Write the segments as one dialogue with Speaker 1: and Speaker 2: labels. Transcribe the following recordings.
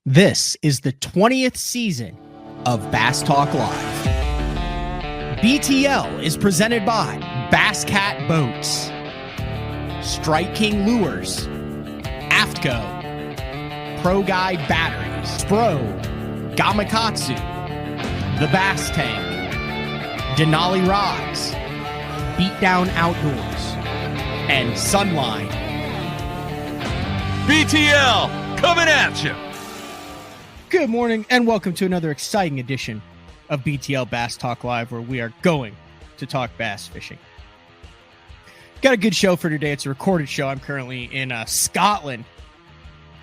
Speaker 1: This is the 20th season of Bass Talk Live. BTL is presented by Bass Cat Boats, Strike King Lures, Aftco, Pro Guide Batteries, Spro, Gamakatsu, The Bass Tank, Denali Rods, Beatdown Outdoors, and Sunline.
Speaker 2: BTL coming at you.
Speaker 1: Good morning and welcome to another exciting edition of BTL Bass Talk Live, where we are going to talk bass fishing. Got a good show for today. It's a recorded show. I'm currently in Scotland.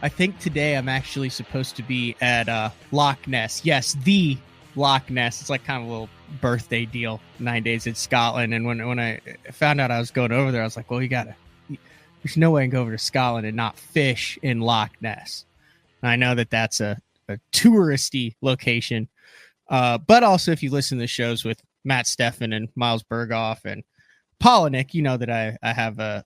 Speaker 1: I think today I'm actually supposed to be at Loch Ness. Yes, the Loch Ness. It's like kind of a little birthday deal, 9 days in Scotland. And when I found out I was going over there, I was like, well, there's no way I can go over to Scotland and not fish in Loch Ness. And I know that that's a touristy location, but also if you listen to the shows with Matt Steffen and Miles Berghoff and Polinick, you know that I have a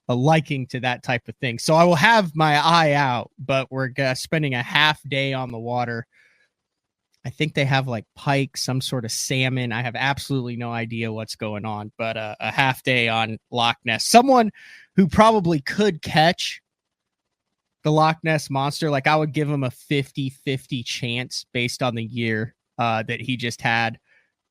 Speaker 1: liking to that type of thing. So I will have my eye out, but we're spending a half day on the water. I think they have like pike, some sort of salmon. I have absolutely no idea what's going on, but a half day on Loch Ness. Someone who probably could catch the Loch Ness Monster, like I would give him a 50-50 chance based on the year that he just had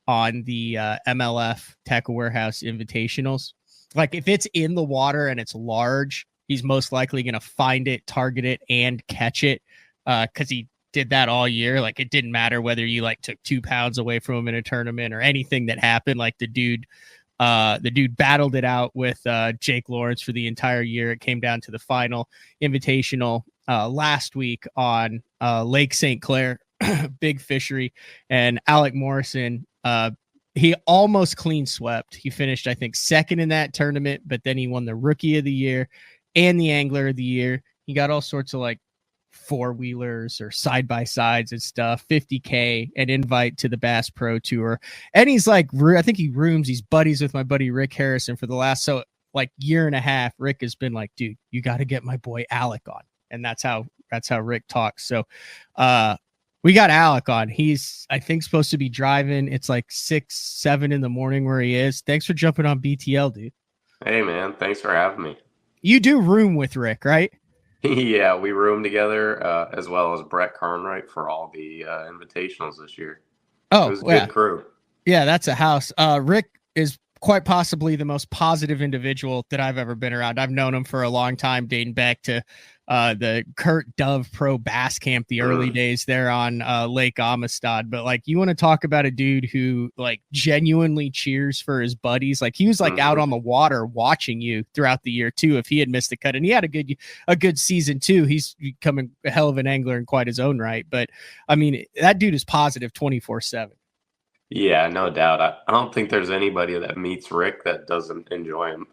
Speaker 1: on the MLF Tackle Warehouse Invitationals. Like if it's in the water and it's large, he's most likely going to find it, target it, and catch it because he did that all year. Like it didn't matter whether you like took 2 pounds away from him in a tournament or anything that happened. Like the dude battled it out with Jake Lawrence for the entire year. It came down to the final invitational last week on Lake St. Clair, big fishery, and Alec Morrison, he almost clean swept. He finished, I think, second in that tournament, but then he won the Rookie of the Year and the Angler of the Year. He got all sorts of like four-wheelers or side-by-sides and stuff, 50K, an invite to the Bass Pro Tour. And he's like, I think he's buddies with my buddy Rick Harrison for the last year and a half. Rick has been like, dude, you got to get my boy Alec on. And that's how Rick talks. So we got Alec on. He's, I think, supposed to be driving. It's like 6, 7 in the morning where he is. Thanks for jumping on BTL, dude.
Speaker 3: Hey, man. Thanks for having me.
Speaker 1: You do room with Rick, right?
Speaker 3: Yeah, we room together as well as Brett Carnwright for all the invitationals this year.
Speaker 1: Oh,
Speaker 3: it was a good crew.
Speaker 1: Yeah, that's a house. Rick is quite possibly the most positive individual that I've ever been around. I've known him for a long time, dating back to the Kurt Dove Pro Bass Camp, the early days there on Lake Amistad. But like, you want to talk about a dude who like genuinely cheers for his buddies. Like he was like out on the water watching you throughout the year too. If he had missed the cut, and he had a good season too. He's becoming a hell of an angler in quite his own right. But I mean, that dude is positive 24/7.
Speaker 3: Yeah, no doubt. I don't think there's anybody that meets Rick that doesn't enjoy him.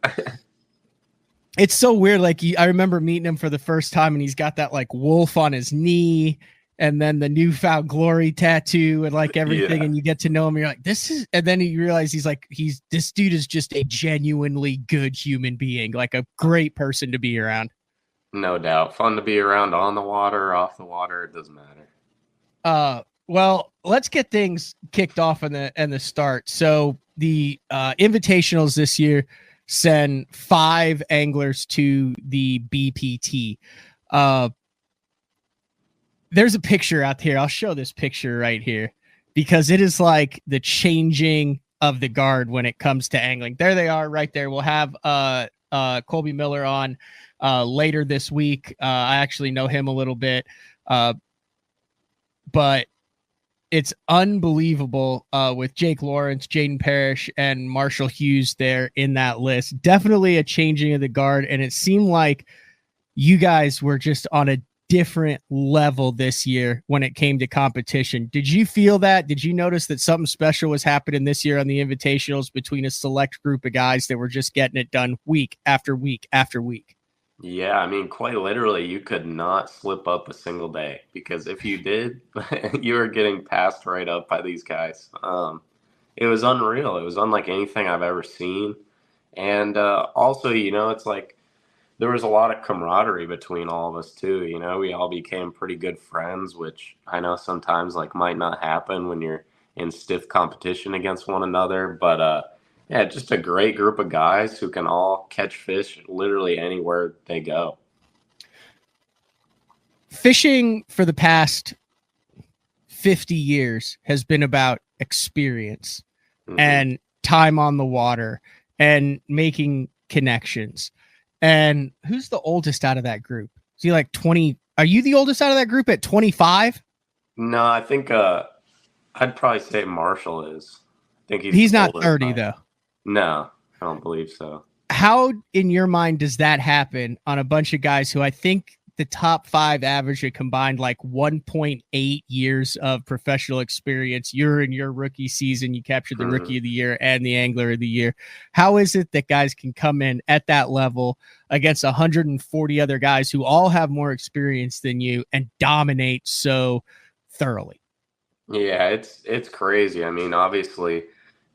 Speaker 1: It's so weird. Like I remember meeting him for the first time, and he's got that like wolf on his knee, and then the Newfound Glory tattoo, and like everything. Yeah. And you get to know him, and you're like, and then you realize this dude is just a genuinely good human being, like a great person to be around.
Speaker 3: No doubt, fun to be around on the water, off the water. It doesn't matter.
Speaker 1: Well, let's get things kicked off in the start. So the invitationals this year send 5 anglers to the BPT. There's a picture out here. I'll show this picture right here because it is like the changing of the guard when it comes to angling. There they are right there. We'll have Colby Miller on later this week. I actually know him a little bit, but it's unbelievable with Jake Lawrence, Jaden Parrish, and Marshall Hughes there in that list. Definitely a changing of the guard, and it seemed like you guys were just on a different level this year when it came to competition. Did you feel that? Did you notice that something special was happening this year on the invitationals between a select group of guys that were just getting it done week after week after week?
Speaker 3: Yeah, I mean, quite literally, you could not slip up a single day because if you did, you were getting passed right up by these guys. It was unreal. It was unlike anything I've ever seen. And also, it's like there was a lot of camaraderie between all of us too. You know, we all became pretty good friends, which I know sometimes like might not happen when you're in stiff competition against one another. But yeah, just a great group of guys who can all catch fish literally anywhere they go.
Speaker 1: Fishing for the past 50 years has been about experience and time on the water and making connections. And who's the oldest out of that group? Is he like 20? Are you the oldest out of that group at 25?
Speaker 3: No, I think I'd probably say Marshall is. I think
Speaker 1: He's
Speaker 3: the
Speaker 1: not
Speaker 3: oldest
Speaker 1: 30
Speaker 3: guy.
Speaker 1: though.
Speaker 3: No, I don't believe so.
Speaker 1: How in your mind does that happen on a bunch of guys who I think the top 5 average a combined like 1.8 years of professional experience? You're in your rookie season, you captured the rookie of the year and the angler of the year. How is it that guys can come in at that level against 140 other guys who all have more experience than you and dominate so thoroughly?
Speaker 3: Yeah, it's crazy. I mean, obviously,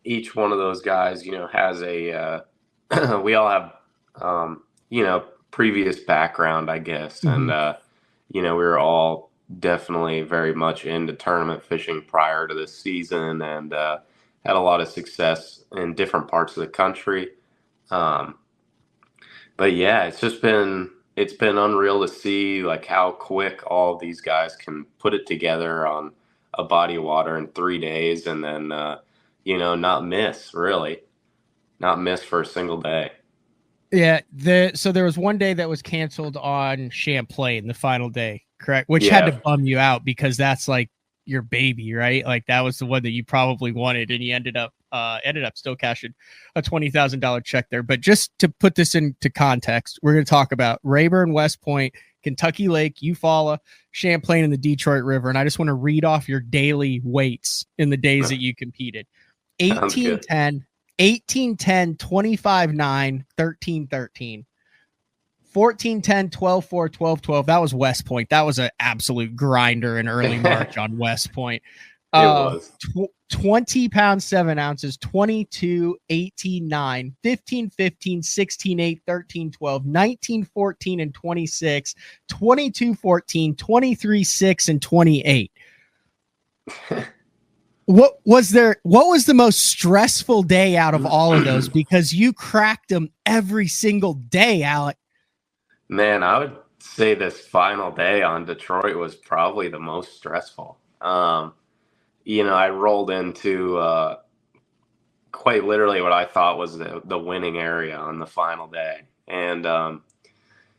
Speaker 3: each one of those guys, you know, has a we all have you know, previous background, I guess, and you know, we were all definitely very much into tournament fishing prior to this season, and had a lot of success in different parts of the country. Um, but yeah, it's been unreal to see like how quick all of these guys can put it together on a body of water in 3 days, and then you know, not miss for a single day.
Speaker 1: Yeah, so there was one day that was canceled on Champlain, the final day, correct? Which had to
Speaker 3: Yeah,
Speaker 1: bum you out because that's like your baby, right? Like that was the one that you probably wanted, and you ended up still cashing a $20,000 check there. But just to put this into context, we're going to talk about Rayburn, West Point, Kentucky Lake, Eufaula, Champlain, and the Detroit River. And I just want to read off your daily weights in the days that you competed:
Speaker 3: sounds good.
Speaker 1: 1810. 1810 25-9 13-13 14-10 12-4 12-12. That was West Point. That was an absolute grinder in early March on West Point.
Speaker 3: It was
Speaker 1: 20 pounds 7 ounces 22 18-9 15-15 16-8 13-12 19-14 and 26 22-14 23-6 and 28. What was the most stressful day out of all of those? Because you cracked them every single day, Alec.
Speaker 3: Man, I would say this final day on Detroit was probably the most stressful. You know, I rolled into quite literally what I thought was the winning area on the final day. And,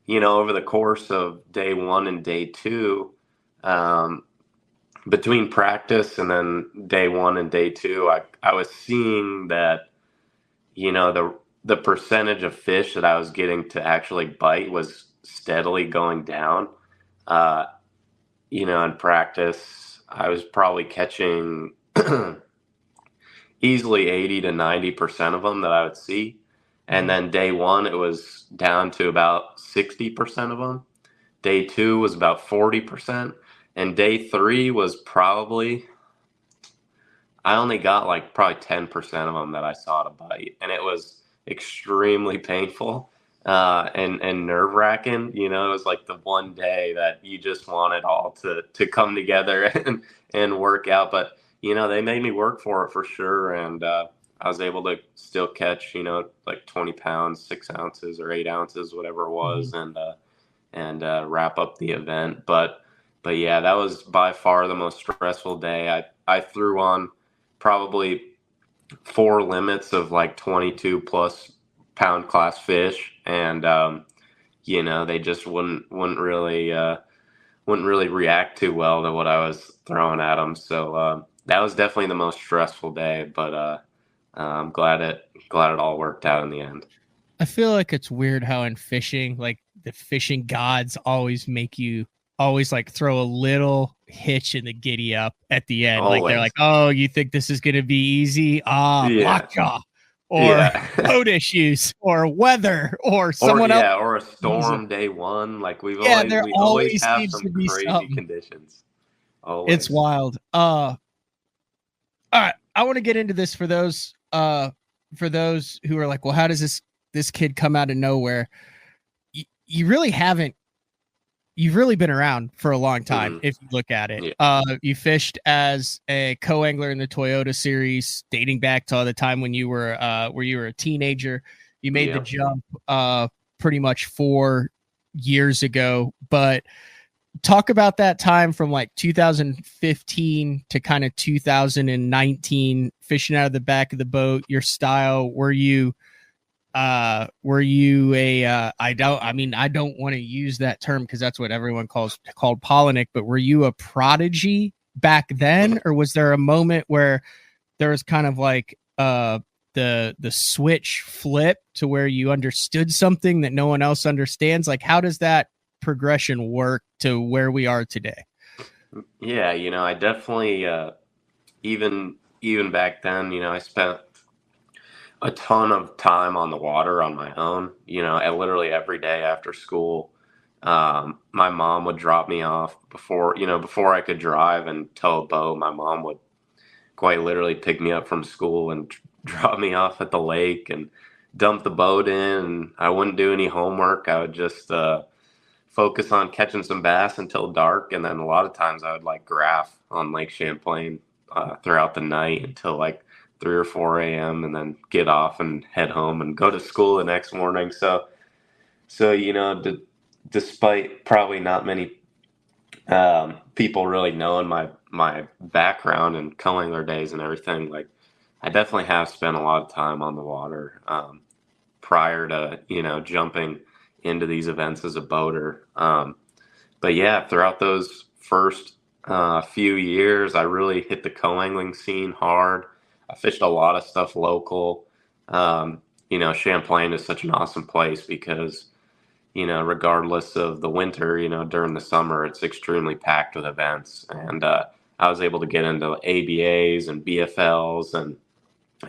Speaker 3: you know, over the course of day 1 and day 2, between practice and then day 1 and day 2, I was seeing that, you know, the percentage of fish that I was getting to actually bite was steadily going down. You know, in practice, I was probably catching easily 80 to 90% of them that I would see. And then day 1, it was down to about 60% of them. Day 2 was about 40%. And day 3 was probably, I only got like probably 10% of them that I saw to bite. And it was extremely painful and nerve wracking. You know, it was like the one day that you just want it all to come together and work out. But, you know, they made me work for it for sure. And I was able to still catch, you know, like 20 pounds, 6 ounces or 8 ounces, whatever it was, and wrap up the event. But yeah, that was by far the most stressful day. I threw on probably 4 limits of like 22 plus pound class fish, and you know, they just wouldn't really react too well to what I was throwing at them. So that was definitely the most stressful day, but I'm glad it all worked out in the end.
Speaker 1: I feel like it's weird how in fishing, like the fishing gods always make you always like throw a little hitch in the giddy up at the end.
Speaker 3: Always.
Speaker 1: Like they're like, oh, you think this is going to be easy?
Speaker 3: Yeah.
Speaker 1: Lockjaw or boat issues or weather or someone else.
Speaker 3: Or a storm day 1. Like we
Speaker 1: There
Speaker 3: always have
Speaker 1: seems
Speaker 3: some
Speaker 1: to be
Speaker 3: crazy
Speaker 1: something.
Speaker 3: conditions. Always.
Speaker 1: It's wild. All right. I want to get into this for those who are like, well, how does this kid come out of nowhere? you really haven't. You've really been around for a long time. If you look at it, you fished as a co-angler in the Toyota series, dating back to the time when you were a teenager. You made the jump pretty much 4 years ago. But talk about that time from like 2015 to kind of 2019, fishing out of the back of the boat. Your style, were you a I don't want to use that term because that's what everyone called Polinick, but were you a prodigy back then, or was there a moment where there was kind of like the switch flip to where you understood something that no one else understands? Like, how does that progression work to where we are today?
Speaker 3: Yeah, I definitely even back then, I spent a ton of time on the water on my own, literally every day after school. My mom would drop me off before I could drive and tow a boat. My mom would quite literally pick me up from school and drop me off at the lake and dump the boat in. And I wouldn't do any homework. I would just focus on catching some bass until dark. And then a lot of times I would like graph on Lake Champlain throughout the night until like 3 or 4 a.m. and then get off and head home and go to school the next morning. So despite probably not many people really knowing my background and co-angler days and everything, like I definitely have spent a lot of time on the water prior to jumping into these events as a boater. But yeah, throughout those first few years, I really hit the co-angling scene hard. I fished a lot of stuff local. Champlain is such an awesome place because, regardless of the winter, during the summer, it's extremely packed with events. And I was able to get into ABAs and BFLs. And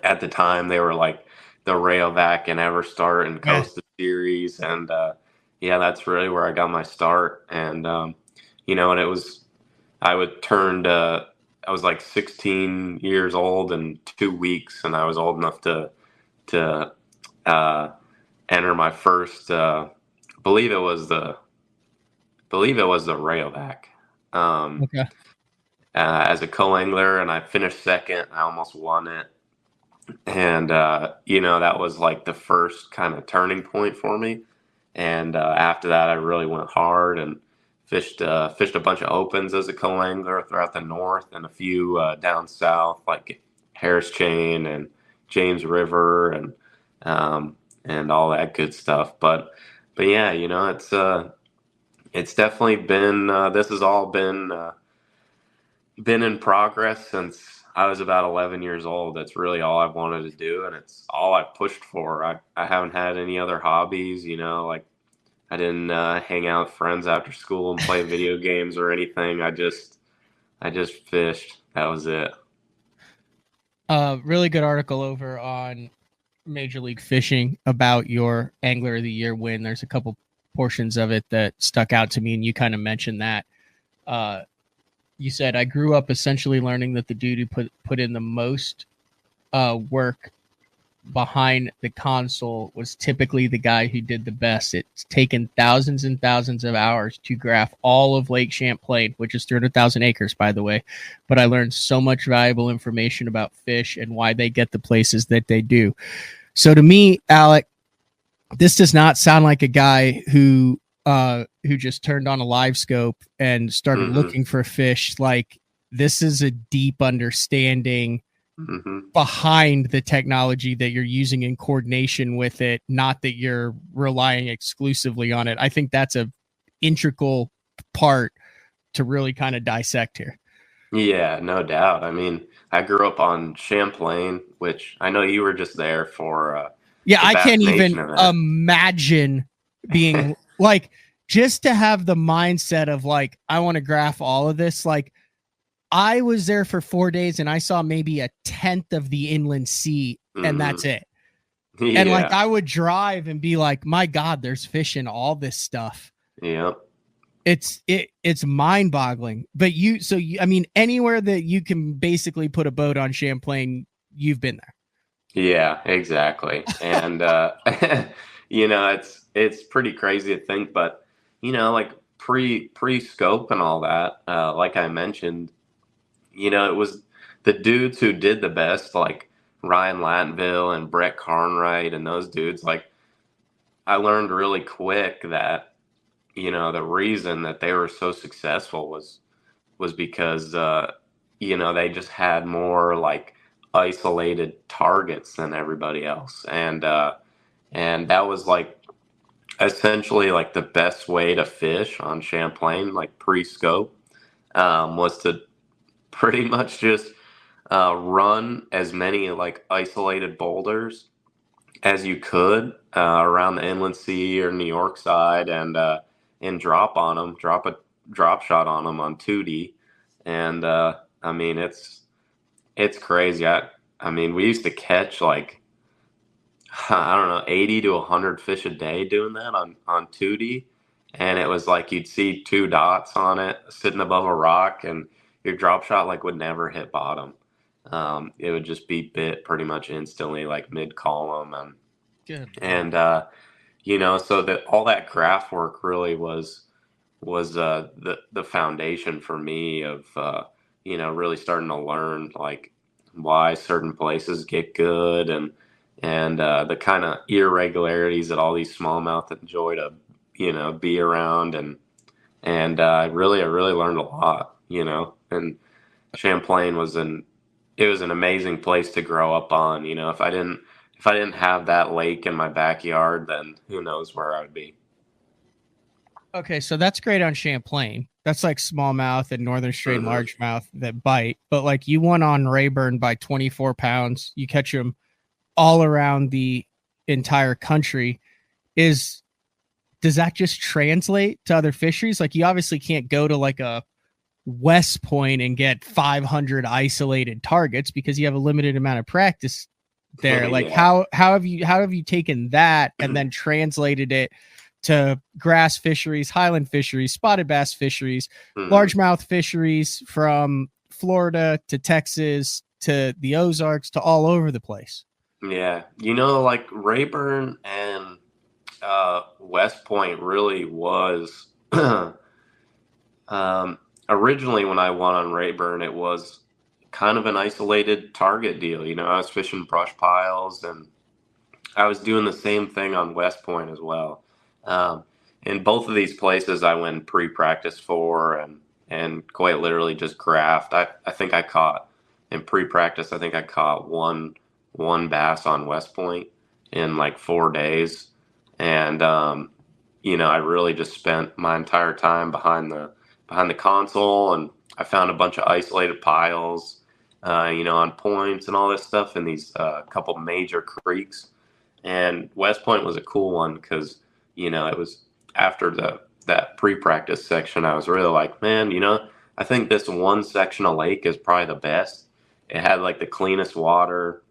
Speaker 3: at the time, they were like the Rayovac and Everstart and Costa Series. And that's really where I got my start. And, and it was, I was like 16 years old in 2 weeks, and I was old enough to enter my first. Believe it was the Rayovac. As a co-angler, and I finished second. I almost won it, and that was like the first kind of turning point for me. And after that, I really went hard and fished a bunch of opens as a co-angler throughout the north and a few down south, like Harris Chain and James River and all that good stuff. But yeah, it's definitely been this has all been in progress since I was about 11 years old. That's really all I've wanted to do, and it's all I've pushed for. I haven't had any other hobbies, like I didn't hang out with friends after school and play video games or anything. I just fished. That was it.
Speaker 1: Really good article over on Major League Fishing about your Angler of the Year win. There's a couple portions of it that stuck out to me, and you kind of mentioned that. You said, I grew up essentially learning that the dude who put in the most work behind the console was typically the guy who did the best. It's taken thousands and thousands of hours to graph all of Lake Champlain, which is 300,000 acres, by the way. But I learned so much valuable information about fish and why they get the places that they do. So to me, Alec, this does not sound like a guy who just turned on a live scope and started looking for fish. Like, this is a deep understanding behind the technology that you're using in coordination with it, not that you're relying exclusively on it. I think that's a integral part to really kind of dissect here.
Speaker 3: Yeah, no doubt. I mean, I grew up on Champlain, which I know you were just there for.
Speaker 1: I can't even imagine being like, just to have the mindset of like, I want to graph all of this. Like, I was there for 4 days and I saw maybe a tenth of the inland sea, and that's it. Yeah. And like, I would drive and be like, my God, there's fish in all this stuff.
Speaker 3: Yeah.
Speaker 1: It's mind boggling. But I mean, anywhere that you can basically put a boat on Champlain, you've been there.
Speaker 3: Yeah, exactly. And It's pretty crazy to think, but like pre scope and all that, like I mentioned, it was the dudes who did the best, like Ryan Lattenville and Brett Carnwright and those dudes. Like I learned really quick that the reason that they were so successful was because they just had more like isolated targets than everybody else, and that was like essentially like the best way to fish on Champlain, like pre-scope, was to pretty much just run as many like isolated boulders as you could around the inland sea or New York side, and drop on them, drop a drop shot on them on 2D, and I mean it's crazy. I mean we used to catch like I don't know 80 to 100 fish a day doing that on 2D, and it was like you'd see two dots on it sitting above a rock, and your drop shot like would never hit bottom. It would just be bit pretty much instantly, like mid column,
Speaker 1: Good.
Speaker 3: and so that all that graph work really was the foundation for me of really starting to learn like why certain places get good, and the kind of irregularities that all these smallmouth enjoy to be around, and I really learned a lot, and Champlain it was an amazing place to grow up on. If I didn't have that lake in my backyard, then who knows where I would be.
Speaker 1: Okay, so that's great on Champlain. That's like smallmouth and northern straight and largemouth that bite. But like you won on Rayburn by 24 pounds. You catch them all around the entire country. Does that just translate to other fisheries? Like you obviously can't go to like a West Point and get 500 isolated targets because you have a limited amount of practice there. Like
Speaker 3: Yeah.
Speaker 1: how have you taken that and then translated it to grass fisheries, highland fisheries, spotted bass fisheries, largemouth fisheries from Florida to Texas to the Ozarks to all over the place?
Speaker 3: Yeah. Like Rayburn and West Point really was originally when I won on Rayburn, it was kind of an isolated target deal. I was fishing brush piles, and I was doing the same thing on West Point as well. In both of these places, I went pre-practice for, and quite literally just graphed. I think I caught in pre-practice. I think I caught one bass on West Point in like 4 days, and I really just spent my entire time behind the console, and I found a bunch of isolated piles, on points and all this stuff in these couple major creeks. And West Point was a cool one because, it was after that pre-practice section, I was really like, man, I think this one section of lake is probably the best. It had like the cleanest water.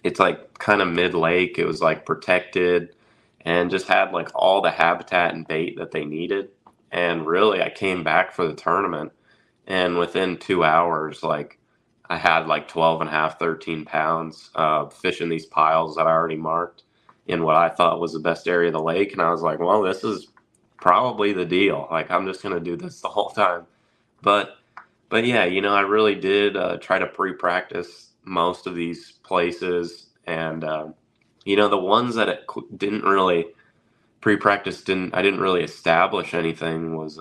Speaker 3: It's like kind of mid-lake. It was like protected and just had like all the habitat and bait that they needed. And really, I came back for the tournament, and within 2 hours, like I had like 12 and a half, 13 pounds fishing these piles that I already marked in what I thought was the best area of the lake. And I was like, well, this is probably the deal. Like, I'm just going to do this the whole time. But, but yeah, I really did try to pre-practice most of these places. And, the ones that it didn't really pre-practice I didn't really establish anything was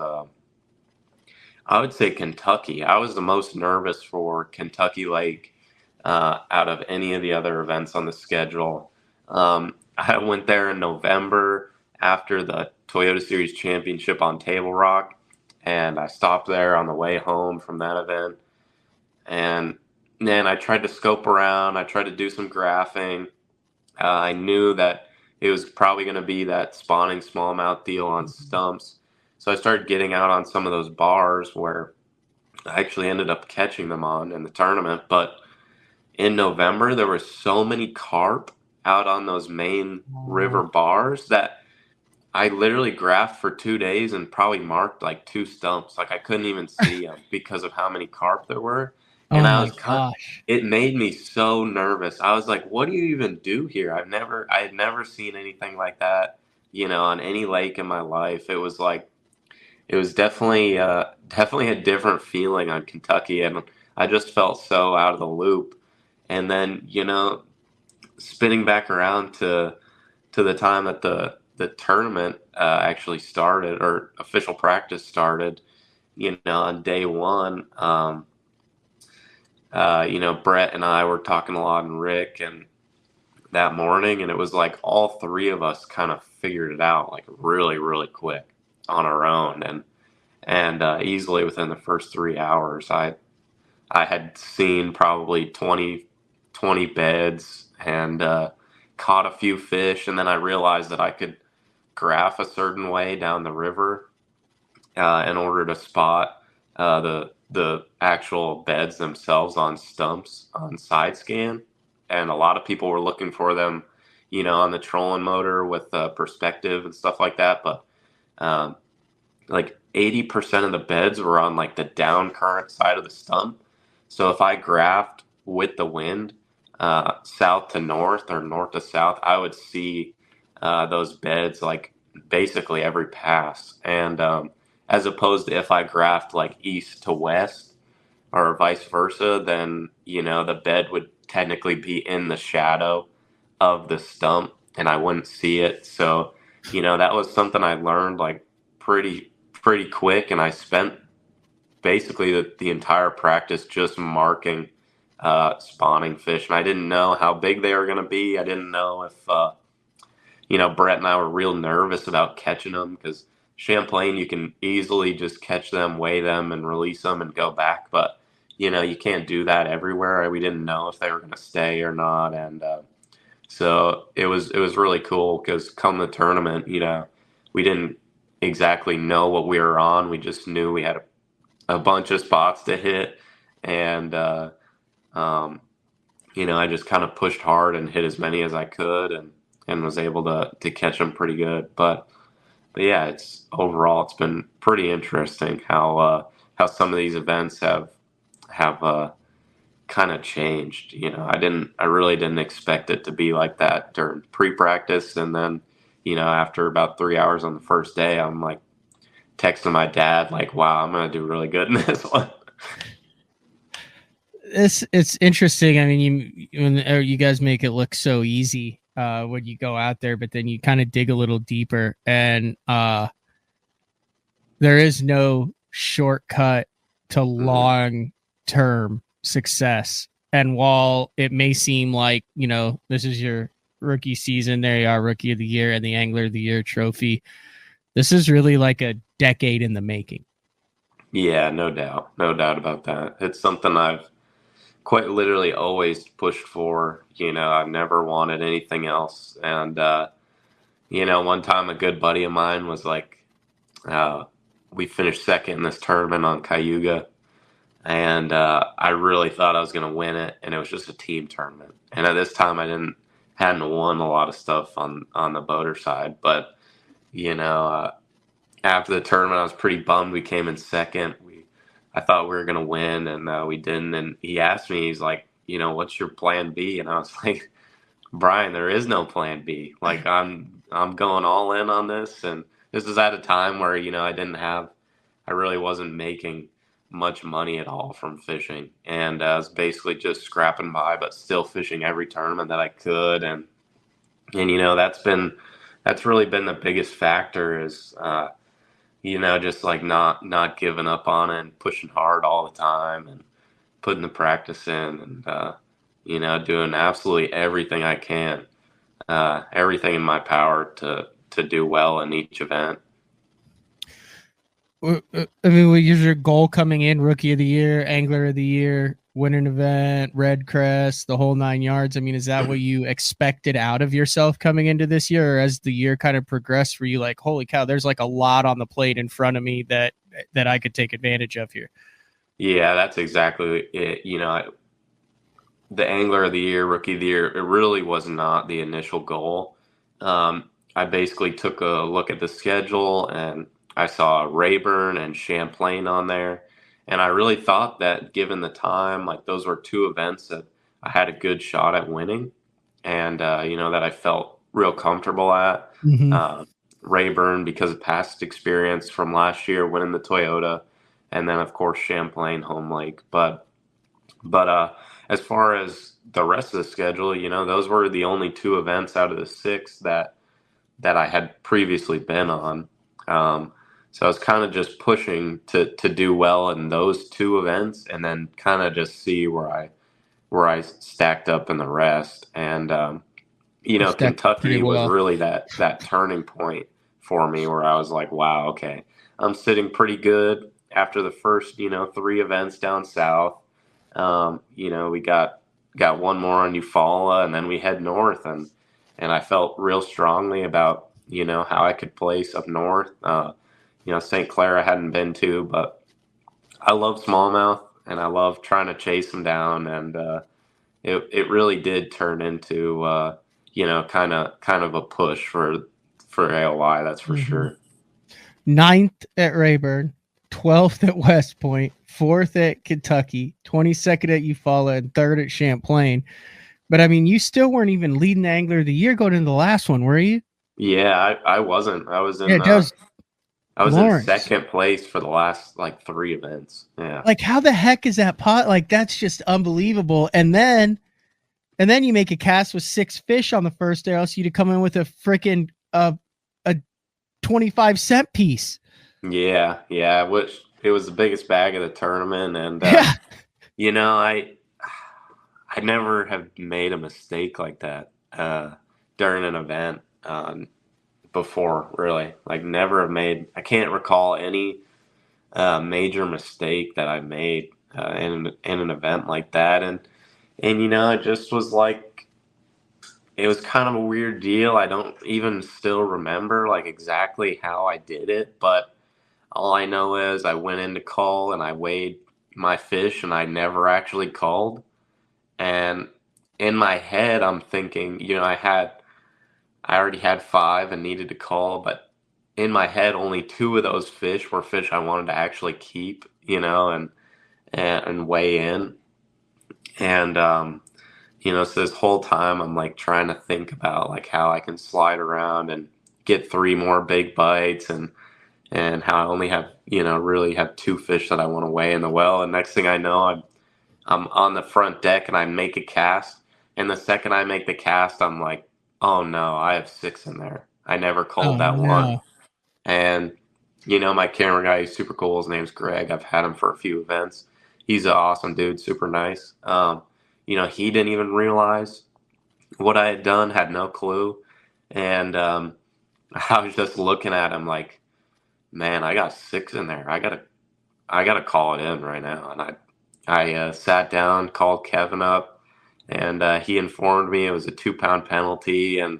Speaker 3: I would say Kentucky. I was the most nervous for Kentucky Lake out of any of the other events on the schedule. I went there in November after the Toyota Series Championship on Table Rock, and I stopped there on the way home from that event. And then I tried to scope around. I tried to do some graphing. I knew that it was probably going to be that spawning smallmouth deal on stumps. So I started getting out on some of those bars where I actually ended up catching them on in the tournament. But in November, there were so many carp out on those main river bars that I literally graphed for 2 days and probably marked like two stumps. Like I couldn't even see them because of how many carp there were. And
Speaker 1: Oh
Speaker 3: I
Speaker 1: my
Speaker 3: was
Speaker 1: gosh.
Speaker 3: it made me so nervous. I was like, what do you even do here? I had never seen anything like that, on any lake in my life. It was like, it was definitely a different feeling on Kentucky. And I just felt so out of the loop. And then, spinning back around to the time that the tournament actually started, or official practice started, on day one. Brett and I were talking a lot, and Rick, and that morning, and it was like all three of us kind of figured it out like really, really quick on our own, and easily within the first 3 hours, I had seen probably 20 beds, and caught a few fish, and then I realized that I could graph a certain way down the river in order to spot the actual beds themselves on stumps on side scan, and a lot of people were looking for them, on the trolling motor with perspective and stuff like that. But um, like 80% of the beds were on like the down current side of the stump. So if I graphed with the wind, south to north or north to south, I would see those beds like basically every pass. And as opposed to if I graphed like east to west or vice versa, then the bed would technically be in the shadow of the stump and I wouldn't see it. So that was something I learned like pretty quick, and I spent basically the entire practice just marking spawning fish, and I didn't know how big they were going to be. I didn't know if Brett and I were real nervous about catching them, because Champlain, you can easily just catch them, weigh them, and release them and go back. But you can't do that everywhere. We didn't know if they were going to stay or not, and so it was really cool, because come the tournament, we didn't exactly know what we were on. We just knew we had a bunch of spots to hit, and um, I just kind of pushed hard and hit as many as I could, and was able to catch them pretty good. But yeah, it's been pretty interesting how some of these events have kind of changed. I really didn't expect it to be like that during pre-practice, and then after about 3 hours on the first day, I'm like texting my dad like, "Wow, I'm gonna do really good in this one."
Speaker 1: It's interesting. I mean, you guys make it look so easy when you go out there, but then you kind of dig a little deeper, and there is no shortcut to long term success. And while it may seem like this is your rookie season, there you are, rookie of the year and the angler of the year trophy, this is really like a decade in the making.
Speaker 3: Yeah, no doubt about that. It's something I've quite literally always pushed for. I've never wanted anything else. And one time a good buddy of mine was like, we finished second in this tournament on Cayuga, and I really thought I was going to win it, and it was just a team tournament. And at this time, hadn't won a lot of stuff on the boater side, but after the tournament, I was pretty bummed we came in second. I thought we were going to win, and we didn't. And he asked me, he's like, what's your plan B? And I was like, Brian, there is no plan B. Like, I'm going all in on this, and this is at a time where I really wasn't making much money at all from fishing, and I was basically just scrapping by, but still fishing every tournament that I could, and that's really been the biggest factor is just like not giving up on it and pushing hard all the time and putting the practice in, and doing absolutely everything I can, everything in my power to do well in each event.
Speaker 1: I mean, what is your goal coming in? Rookie of the year, angler of the year, win an event, red crest, the whole 9 yards. I mean, is that what you expected out of yourself coming into this year? Or as the year kind of progressed, were you like, holy cow, there's like a lot on the plate in front of me that I could take advantage of here?
Speaker 3: Yeah, that's exactly it. The angler of the year, rookie of the year, it really was not the initial goal. I basically took a look at the schedule, and I saw Rayburn and Champlain on there, And I really thought that given the time, like those were two events that I had a good shot at winning, and that I felt real comfortable at.
Speaker 1: Mm-hmm.
Speaker 3: Rayburn because of past experience from last year winning the Toyota, and then of course Champlain Home Lake. But as far as the rest of the schedule, those were the only two events out of the six that I had previously been on. So I was kind of just pushing to do well in those two events, and then kind of just see where I stacked up in the rest. And
Speaker 1: Stacked pretty
Speaker 3: Kentucky was
Speaker 1: well.
Speaker 3: really that turning point for me, where I was like, wow, okay, I'm sitting pretty good after the first three events down south. We got one more on Eufaula, and then we head north, and I felt real strongly about how I could place up north. St. Clair I hadn't been to, but I love smallmouth and I love trying to chase them down, and it really did turn into kind of a push for AOI, that's for sure.
Speaker 1: 9th at Rayburn, 12th at West Point, 4th at Kentucky, 22nd at Eufaula, and 3rd at Champlain. But I mean, you still weren't even leading the Angler of the Year going into the last one, were you?
Speaker 3: Yeah, I wasn't. I was in.
Speaker 1: Yeah, that was
Speaker 3: I was
Speaker 1: Lawrence.
Speaker 3: in second place for the last like three events. Yeah.
Speaker 1: Like, how the heck is that pot? Like, that's just unbelievable. And then you make a cast with 6 fish on the first day, else you'd come in with a freaking a 25-cent piece.
Speaker 3: Yeah. Which it was the biggest bag of the tournament, and I never have made a mistake like that during an event before. Really, like never have made. I can't recall any major mistake that I made in an event like that, and it just was like it was kind of a weird deal. I don't even still remember like exactly how I did it, but all I know is I went in to call and I weighed my fish and I never actually called. And in my head, I'm thinking, I already had 5 and needed to call, but in my head, only 2 of those fish were fish I wanted to actually keep, and weigh in. And, so this whole time I'm like trying to think about like how I can slide around and get 3 more big bites, and how I only have, really have 2 fish that I want to weigh in the well. And next thing I know, I'm on the front deck and I make a cast. And the second I make the cast, I'm like, oh no, I have 6 in there. I never called that one. And, my camera guy, he's super cool. His name's Greg. I've had him for a few events. He's an awesome dude, super nice. He didn't even realize what I had done, had no clue. And I was just looking at him like, man, I got 6 in there. I gotta call it in right now. And I sat down, called Kevin up, and he informed me it was a 2-pound penalty, and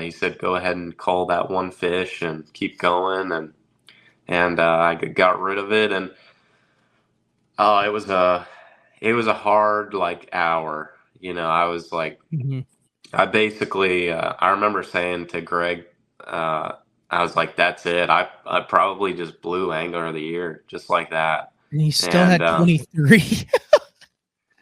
Speaker 3: he said go ahead and call that one fish and keep going, and I got rid of it, and oh, it was a hard like hour. I was like, I basically I remember saying to Greg, I was like, that's it. I probably just blew Angler of the Year just like that.
Speaker 1: And you still had 23.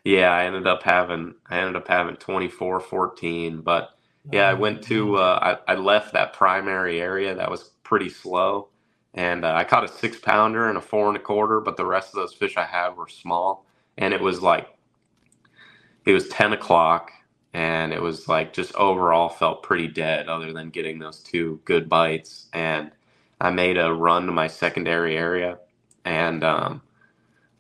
Speaker 3: Yeah, I ended up having 24-14, but yeah, I went to I left that primary area that was pretty slow, and I caught a 6-pounder and a 4 1/4, but the rest of those fish I had were small, and it was 10 o'clock, and it was like just overall felt pretty dead other than getting those 2 good bites. And I made a run to my secondary area, and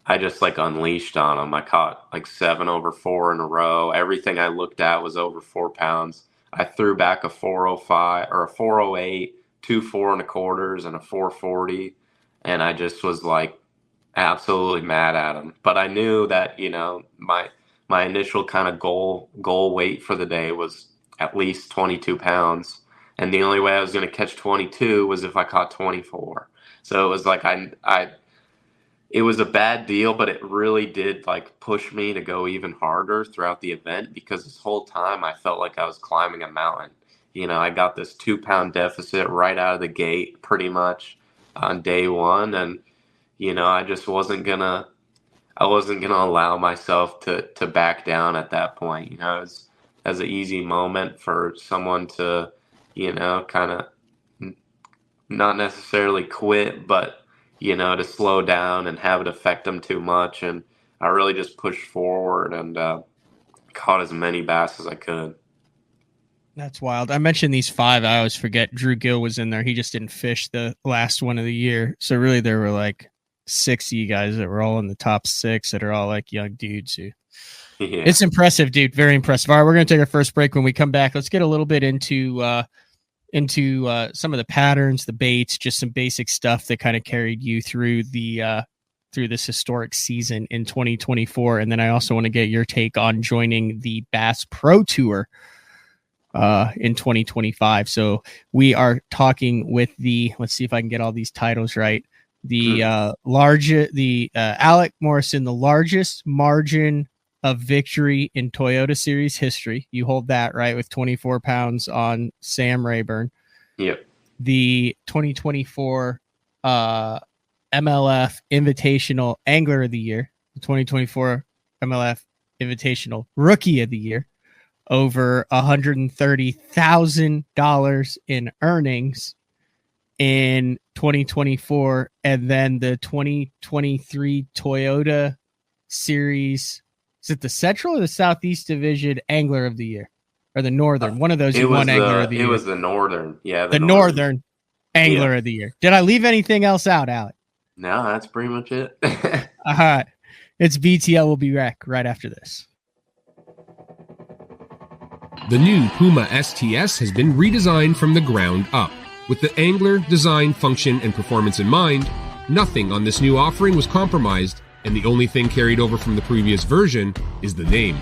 Speaker 3: I just like unleashed on them. I caught like 7 over 4 in a row. Everything I looked at was over 4 pounds. I threw back a 405 or a 408, 2 4 1/4s, and a 440, and I just was like absolutely mad at them. But I knew that my initial kind of goal weight for the day was at least 22 pounds, and the only way I was going to catch 22 was if I caught 24. So it was like it was a bad deal, but it really did like push me to go even harder throughout the event, because this whole time I felt like I was climbing a mountain. I got this 2-pound deficit right out of the gate pretty much on day one, and I just wasn't gonna allow myself to back down at that point. It was as an easy moment for someone to, kind of not necessarily quit, but to slow down and have it affect them too much. And I really just pushed forward and caught as many bass as I could.
Speaker 1: That's wild. I mentioned these 5. I always forget Drew Gill was in there. He just didn't fish the last one of the year. So really there were like 6 of you guys that were all in the top 6 that are all like young dudes who It's impressive, dude. Very impressive. All right, we're going to take our first break. When we come back, let's get a little bit into some of the patterns, the baits, just some basic stuff that kind of carried you through through this historic season in 2024. And then I also want to get your take on joining the Bass Pro Tour in 2025. So we are talking with let's see if I can get all these titles right. Alec Morrison, the largest margin of victory in Toyota Series history. You hold that, right, with 24 pounds on Sam Rayburn.
Speaker 3: Yep.
Speaker 1: The 2024 MLF Invitational Angler of the Year, the 2024 MLF Invitational Rookie of the Year, over $130,000 in earnings in 2024, and then the 2023 Toyota Series. Is it the Central or the Southeast Division Angler of the Year, or the Northern? One of those. You won Angler of the Year.
Speaker 3: It was the Northern. Yeah,
Speaker 1: the Northern Angler of the Year. Did I leave anything else out, Alec?
Speaker 3: No, that's pretty much it.
Speaker 1: All right, it's BTL. We'll be back right after this.
Speaker 4: The new Puma STS has been redesigned from the ground up. With the angler, design, function, and performance in mind, nothing on this new offering was compromised, and the only thing carried over from the previous version is the name.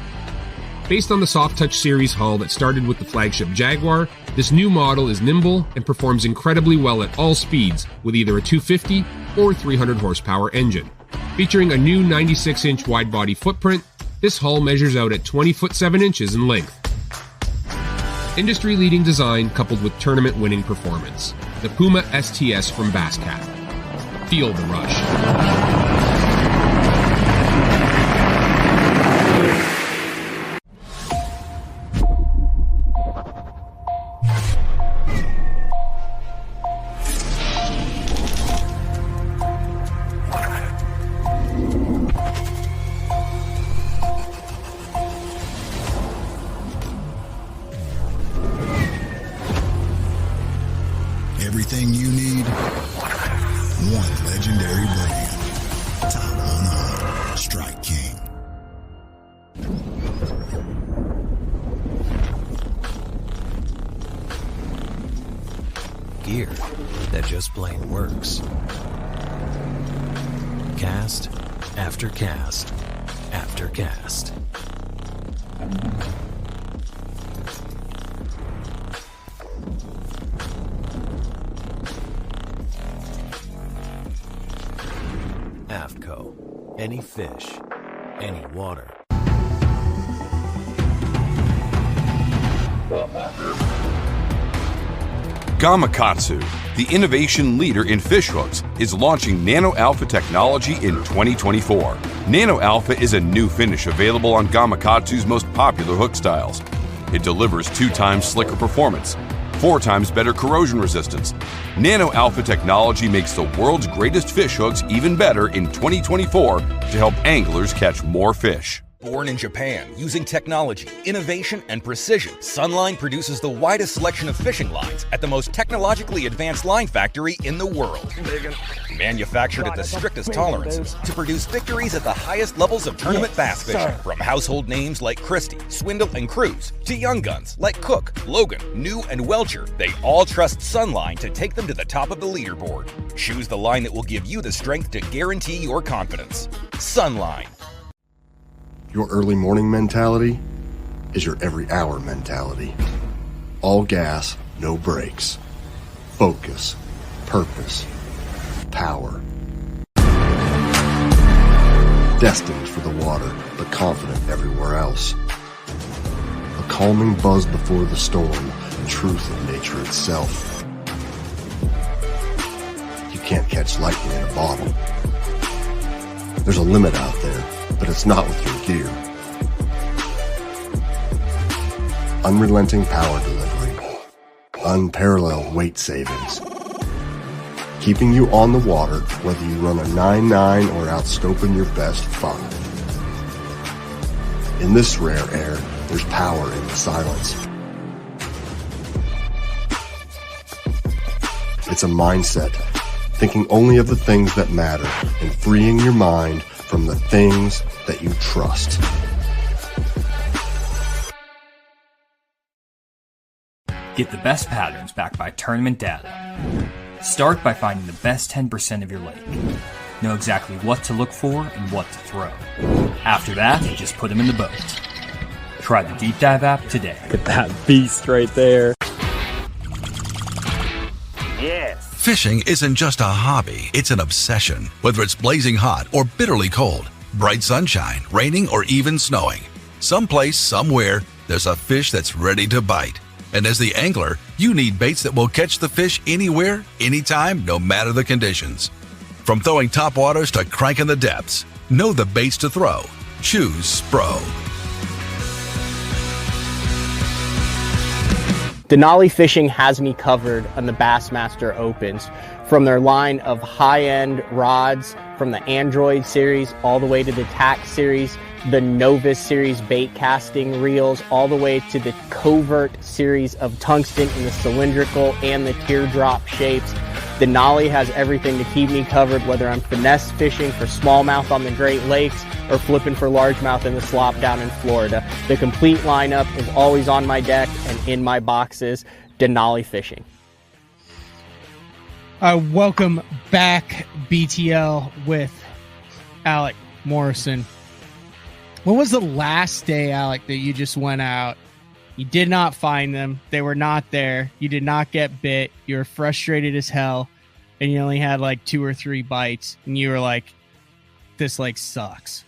Speaker 4: Based on the Soft Touch series hull that started with the flagship Jaguar, this new model is nimble and performs incredibly well at all speeds with either a 250 or 300 horsepower engine. Featuring a new 96-inch wide-body footprint, this hull measures out at 20 foot 7 inches in length. Industry-leading design coupled with tournament-winning performance. The Puma STS from Basscat. Feel the rush.
Speaker 5: Everything you need, one legendary brand. Top on Strike King.
Speaker 6: Gear that just plain works. Cast after cast after cast. AFTCO. Any fish, any water.
Speaker 2: Gamakatsu, the innovation leader in fish hooks, is launching Nano Alpha technology in 2024. Nano Alpha is a new finish available on Gamakatsu's most popular hook styles. It delivers 2 times slicker performance, 4 times better corrosion resistance. Nano Alpha technology makes the world's greatest fish hooks even better in 2024 to help anglers catch more fish.
Speaker 7: Born in Japan, using technology, innovation, and precision, Sunline produces the widest selection of fishing lines at the most technologically advanced line factory in the world. Manufactured at the strictest tolerances to produce victories at the highest levels of tournament bass fishing. From household names like Christie, Swindle, and Cruz, to young guns like Cook, Logan, New, and Welcher, they all trust Sunline to take them to the top of the leaderboard. Choose the line that will give you the strength to guarantee your confidence. Sunline.
Speaker 8: Your early morning mentality is your every hour mentality. All gas, no brakes. Focus, purpose, power. Destined for the water, but confident everywhere else. A calming buzz before the storm, truth of nature itself. You can't catch lightning in a bottle, There's a limit out there, but it's not with your gear. Unrelenting power delivery. Unparalleled weight savings. Keeping you on the water, whether you run a 9.9 or outscoping your best 5. In this rare air, there's power in the silence. It's a mindset, thinking only of the things that matter and freeing your mind from the things that you trust.
Speaker 9: Get the best patterns backed by tournament data. Start by finding the best 10% of your lake. Know exactly what to look for and what to throw. After that, just put them in the boat. Try the Deep Dive app today.
Speaker 10: Look at that beast right there.
Speaker 11: Yes. Fishing isn't just a hobby, it's an obsession. Whether it's blazing hot or bitterly cold, bright sunshine, raining, or even snowing, someplace, somewhere, there's a fish that's ready to bite. And as the angler, you need baits that will catch the fish anywhere, anytime, no matter the conditions. From throwing topwaters to cranking the depths, know the baits to throw. Choose Spro.
Speaker 12: Denali Fishing has me covered on the Bassmaster Opens. From their line of high-end rods, from the Android series all the way to the Tack series, the Novus series bait casting reels, all the way to the Covert series of tungsten in the cylindrical and the teardrop shapes. Denali has everything to keep me covered, whether I'm finesse fishing for smallmouth on the Great Lakes or flipping for largemouth in the slop down in Florida. The complete lineup is always on my deck and in my boxes. Denali Fishing.
Speaker 1: Welcome back, BTL, with Alec Morrison. When was the last day, Alec, that you just went out? You did not find them. They were not there. You did not get bit. You were frustrated as hell, and you only had like 2 or 3 bites, and you were like, this like sucks.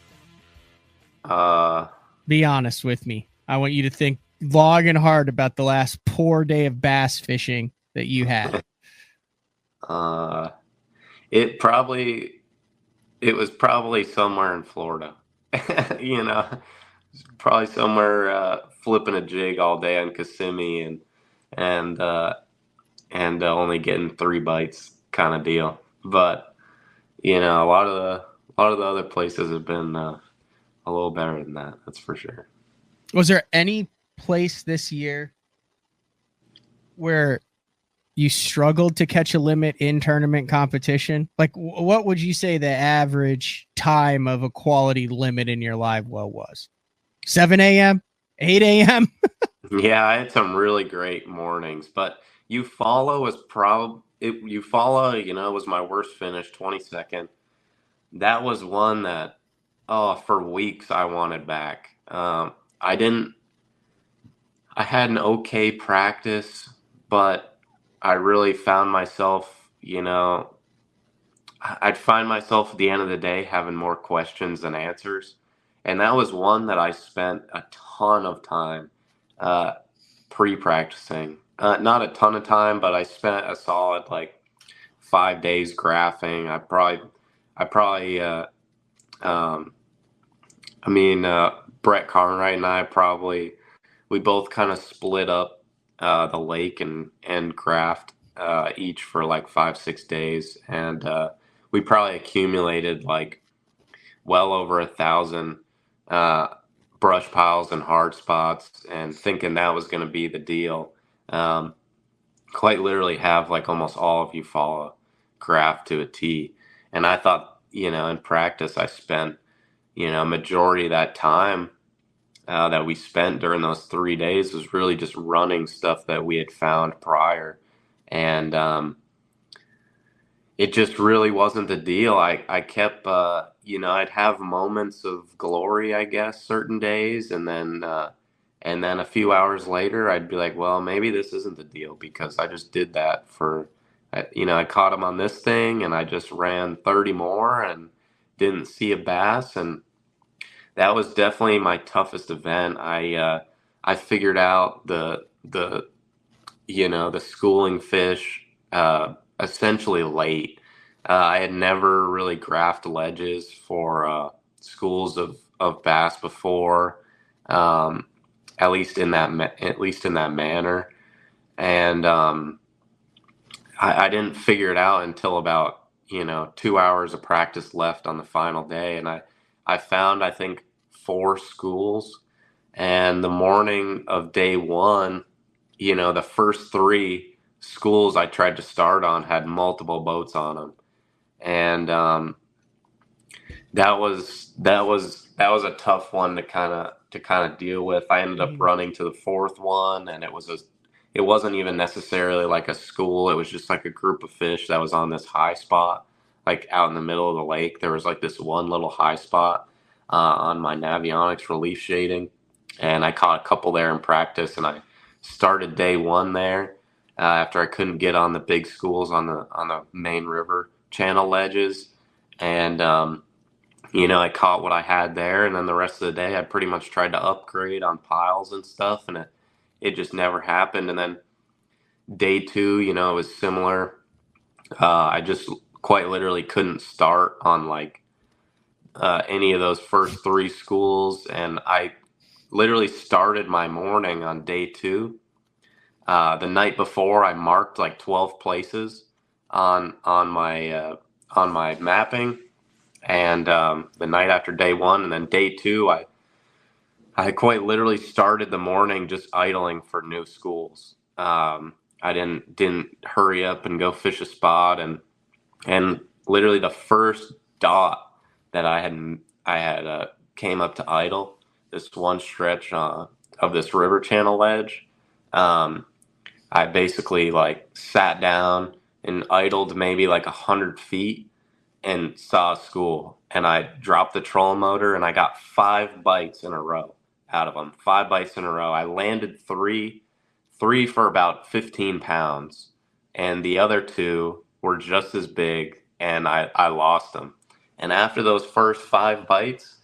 Speaker 1: Be honest with me. I want you to think long and hard about the last poor day of bass fishing that you had.
Speaker 3: It was probably somewhere in Florida. You know, probably somewhere flipping a jig all day on Kissimmee and only getting 3 bites kind of deal. But you know, a lot of the other places have been a little better than that. That's for sure.
Speaker 1: Was there any place this year where you struggled to catch a limit in tournament competition? Like, what would you say the average time of a quality limit in your live well was? 7 a.m., 8 a.m.?
Speaker 3: Yeah, I had some really great mornings, but Eufaula was was my worst finish, 22nd. That was one that, for weeks I wanted back. I had an okay practice, but I really found myself, I'd find myself at the end of the day having more questions than answers. And that was one that I spent a ton of time pre-practicing. Not a ton of time, but I spent a solid 5 days graphing. Brett Carnwright and I we both kind of split up the lake and graphed each for 5-6 days, and we probably accumulated well over 1,000 brush piles and hard spots, and thinking that was going to be the deal. Quite literally have almost all of Eufaula graphed to a T, and I thought in practice I spent majority of that time that we spent during those 3 days was really just running stuff that we had found prior. And it just really wasn't the deal. I kept, I'd have moments of glory, I guess, certain days. And then a few hours later, I'd be like, well, maybe this isn't the deal, because I just did that I caught him on this thing and I just ran 30 more and didn't see a bass. And that was definitely my toughest event. I figured out the schooling fish essentially late. I had never really graphed ledges for schools of bass before, um, at least in that manner, and I didn't figure it out until about 2 hours of practice left on the final day, and I found I think 4 schools, and the morning of day one, the first 3 schools I tried to start on had multiple boats on them, and that was a tough one to kind of deal with. I ended up running to the 4th one, and it wasn't even necessarily like a school. It was just like a group of fish that was on this high spot, like out in the middle of the lake. There was like this one little high spot on my Navionics relief shading, and I caught a couple there in practice, and I started day one there after I couldn't get on the big schools on the main river channel ledges, and I caught what I had there, and then the rest of the day I pretty much tried to upgrade on piles and stuff, and it just never happened. And then day two, it was similar. I just quite literally couldn't start on like any of those first 3 schools, and I literally started my morning on day two. The night before, I marked like 12 places on my mapping, and the night after day one, and then day two, I quite literally started the morning just idling for new schools. I didn't hurry up and go fish a spot, and literally the first dot that I had came up to idle this one stretch of this river channel ledge. I basically like sat down and idled maybe like 100 feet and saw a school, and I dropped the trolling motor, and I got 5 bites in a row out of them. 5 bites in a row. I landed three for about 15 pounds, and the other 2 were just as big, and I lost them. And after those first 5 bites,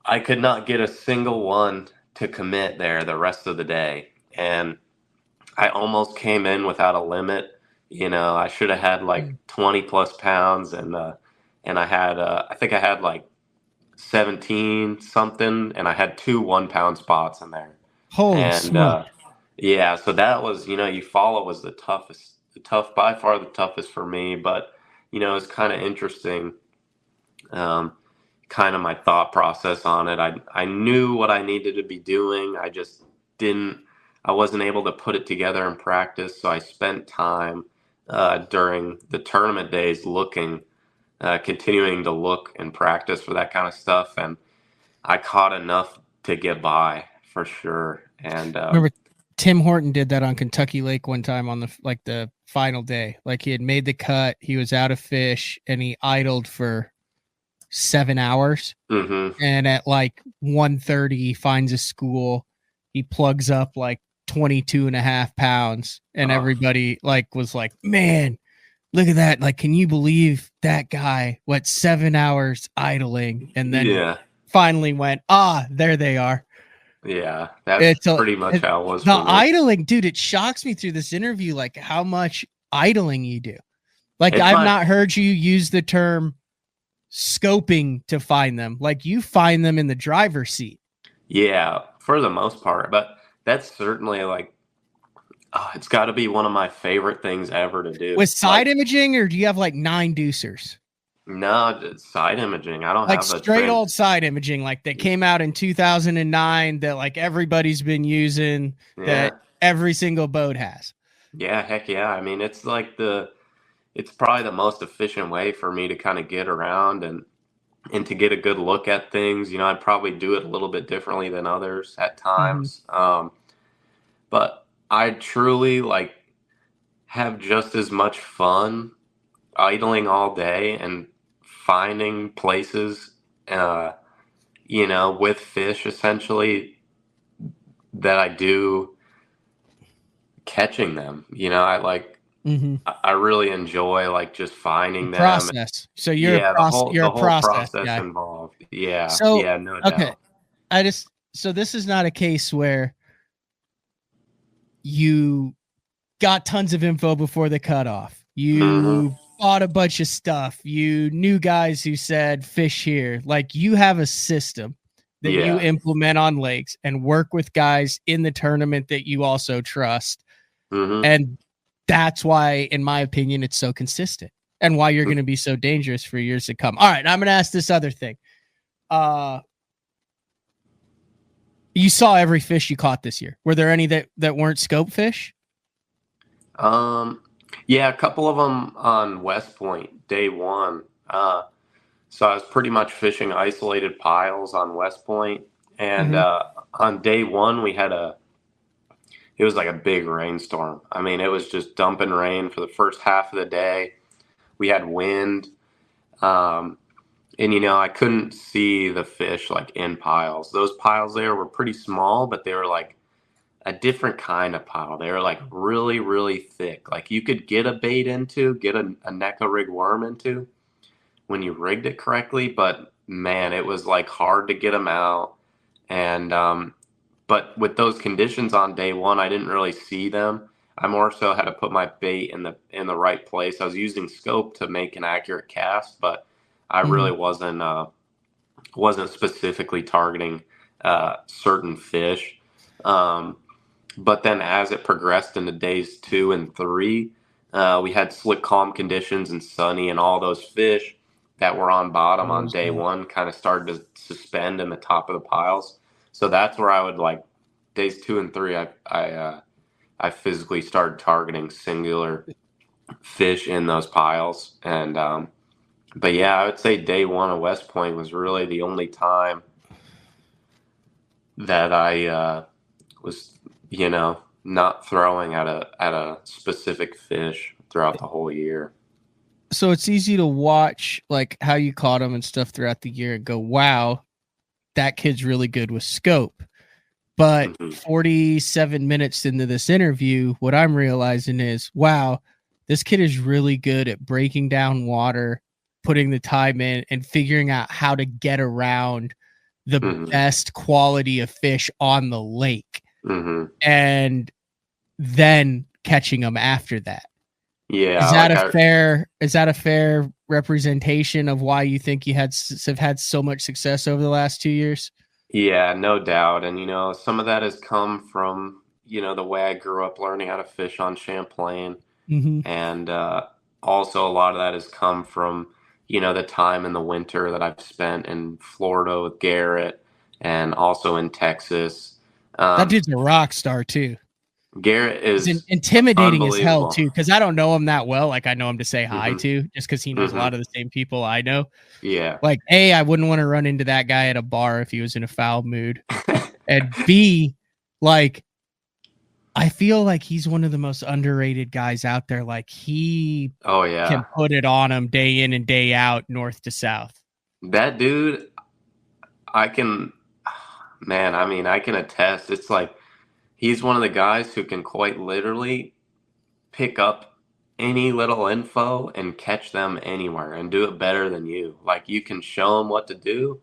Speaker 3: I could not get a single one to commit there the rest of the day. And I almost came in without a limit. I should have had like 20 plus pounds, and I had I think I had like 17 something, and I had 2 1-pound spots in there.
Speaker 1: Holy smoke.
Speaker 3: Yeah, so that was, Eufaula was by far the toughest for me, but it's kind of interesting, kind of my thought process on it. I knew what I needed to be doing. I wasn't able to put it together in practice, so I spent time during the tournament days continuing to look and practice for that kind of stuff, and I caught enough to get by for sure. And
Speaker 1: remember Tim Horton did that on Kentucky Lake one time on the final day. Like, he had made the cut, he was out of fish, and he idled for 7 hours.
Speaker 3: Mm-hmm.
Speaker 1: And at like 1:30, he finds a school. He plugs up like 22.5 pounds, and everybody was like, man, look at that. Like, can you believe that guy, 7 hours idling? And then finally went, there they are.
Speaker 3: Yeah, that's pretty much how it was.
Speaker 1: The idling, dude, it shocks me through this interview, like how much idling you do. Like, I've not heard you use the term scoping to find them. Like, you find them in the driver's seat.
Speaker 3: Yeah, for the most part. But that's certainly like, it's got to be one of my favorite things ever to do.
Speaker 1: With side imaging, or do you have like 9 deucers?
Speaker 3: No, side imaging. I don't
Speaker 1: like
Speaker 3: have
Speaker 1: straight old side imaging, like that came out in 2009 that like everybody's been using, that every single boat has.
Speaker 3: Yeah, heck yeah. I mean, it's like it's probably the most efficient way for me to kind of get around and to get a good look at things. I'd probably do it a little bit differently than others at times.
Speaker 1: Mm-hmm.
Speaker 3: But I truly have just as much fun idling all day and finding places, with fish essentially, that I do catching them. I really enjoy just finding them.
Speaker 1: Process. So you're a process guy.
Speaker 3: Involved. Yeah.
Speaker 1: So,
Speaker 3: yeah, no doubt.
Speaker 1: Okay. So this is not a case where you got tons of info before the cutoff. You bought a bunch of stuff. You knew guys who said fish here. Like, you have a system that you implement on lakes and work with guys in the tournament that you also trust. And that's why, in my opinion, it's so consistent and why you're going to be so dangerous for years to come. All right, I'm going to ask this other thing. You saw every fish you caught this year. Were there any that weren't scope fish?
Speaker 3: Yeah, a couple of them on West Point, day one. So I was pretty much fishing isolated piles on West Point. And on day one, it was like a big rainstorm. I mean, it was just dumping rain for the first half of the day. We had wind. And, I couldn't see the fish like in piles. Those piles there were pretty small, but they were like a different kind of pile. They were like really, really thick. Like you could get a bait into, get a NECA rig worm into when you rigged it correctly. But man, it was like hard to get them out. And, but with those conditions on day one, I didn't really see them. I more so had to put my bait in the right place. I was using scope to make an accurate cast, but I really wasn't specifically targeting certain fish. But then as it progressed into days 2 and 3, we had slick, calm conditions and sunny, and all those fish that were on bottom on day one kind of started to suspend in the top of the piles. So that's where I would like days 2 and 3. I physically started targeting singular fish in those piles. And but yeah, I would say day one of West Point was really the only time that I was, not throwing at a specific fish throughout the whole year.
Speaker 1: So it's easy to watch like how you caught them and stuff throughout the year and go, wow, that kid's really good with scope. But 47 minutes into this interview, what I'm realizing is, wow, this kid is really good at breaking down water, putting the time in, and figuring out how to get around the best quality of fish on the lake, and then catching them after that.
Speaker 3: Yeah,
Speaker 1: is that a fair representation of why you think you have had so much success over the last 2 years?
Speaker 3: Yeah, no doubt. And, some of that has come from, the way I grew up learning how to fish on Champlain. And also a lot of that has come from, the time in the winter that I've spent in Florida with Garrett and also in Texas.
Speaker 1: That dude's a rock star, too.
Speaker 3: Garrett is
Speaker 1: intimidating as hell, too, because I don't know him that well. Like, I know him to say hi to, just because he knows a lot of the same people I know.
Speaker 3: Yeah.
Speaker 1: Like, A, I wouldn't want to run into that guy at a bar if he was in a foul mood. And B, like, I feel like he's one of the most underrated guys out there. Like, he can put it on him day in and day out, north to south.
Speaker 3: That dude, I can attest. It's like, he's one of the guys who can quite literally pick up any little info and catch them anywhere and do it better than you. Like, you can show him what to do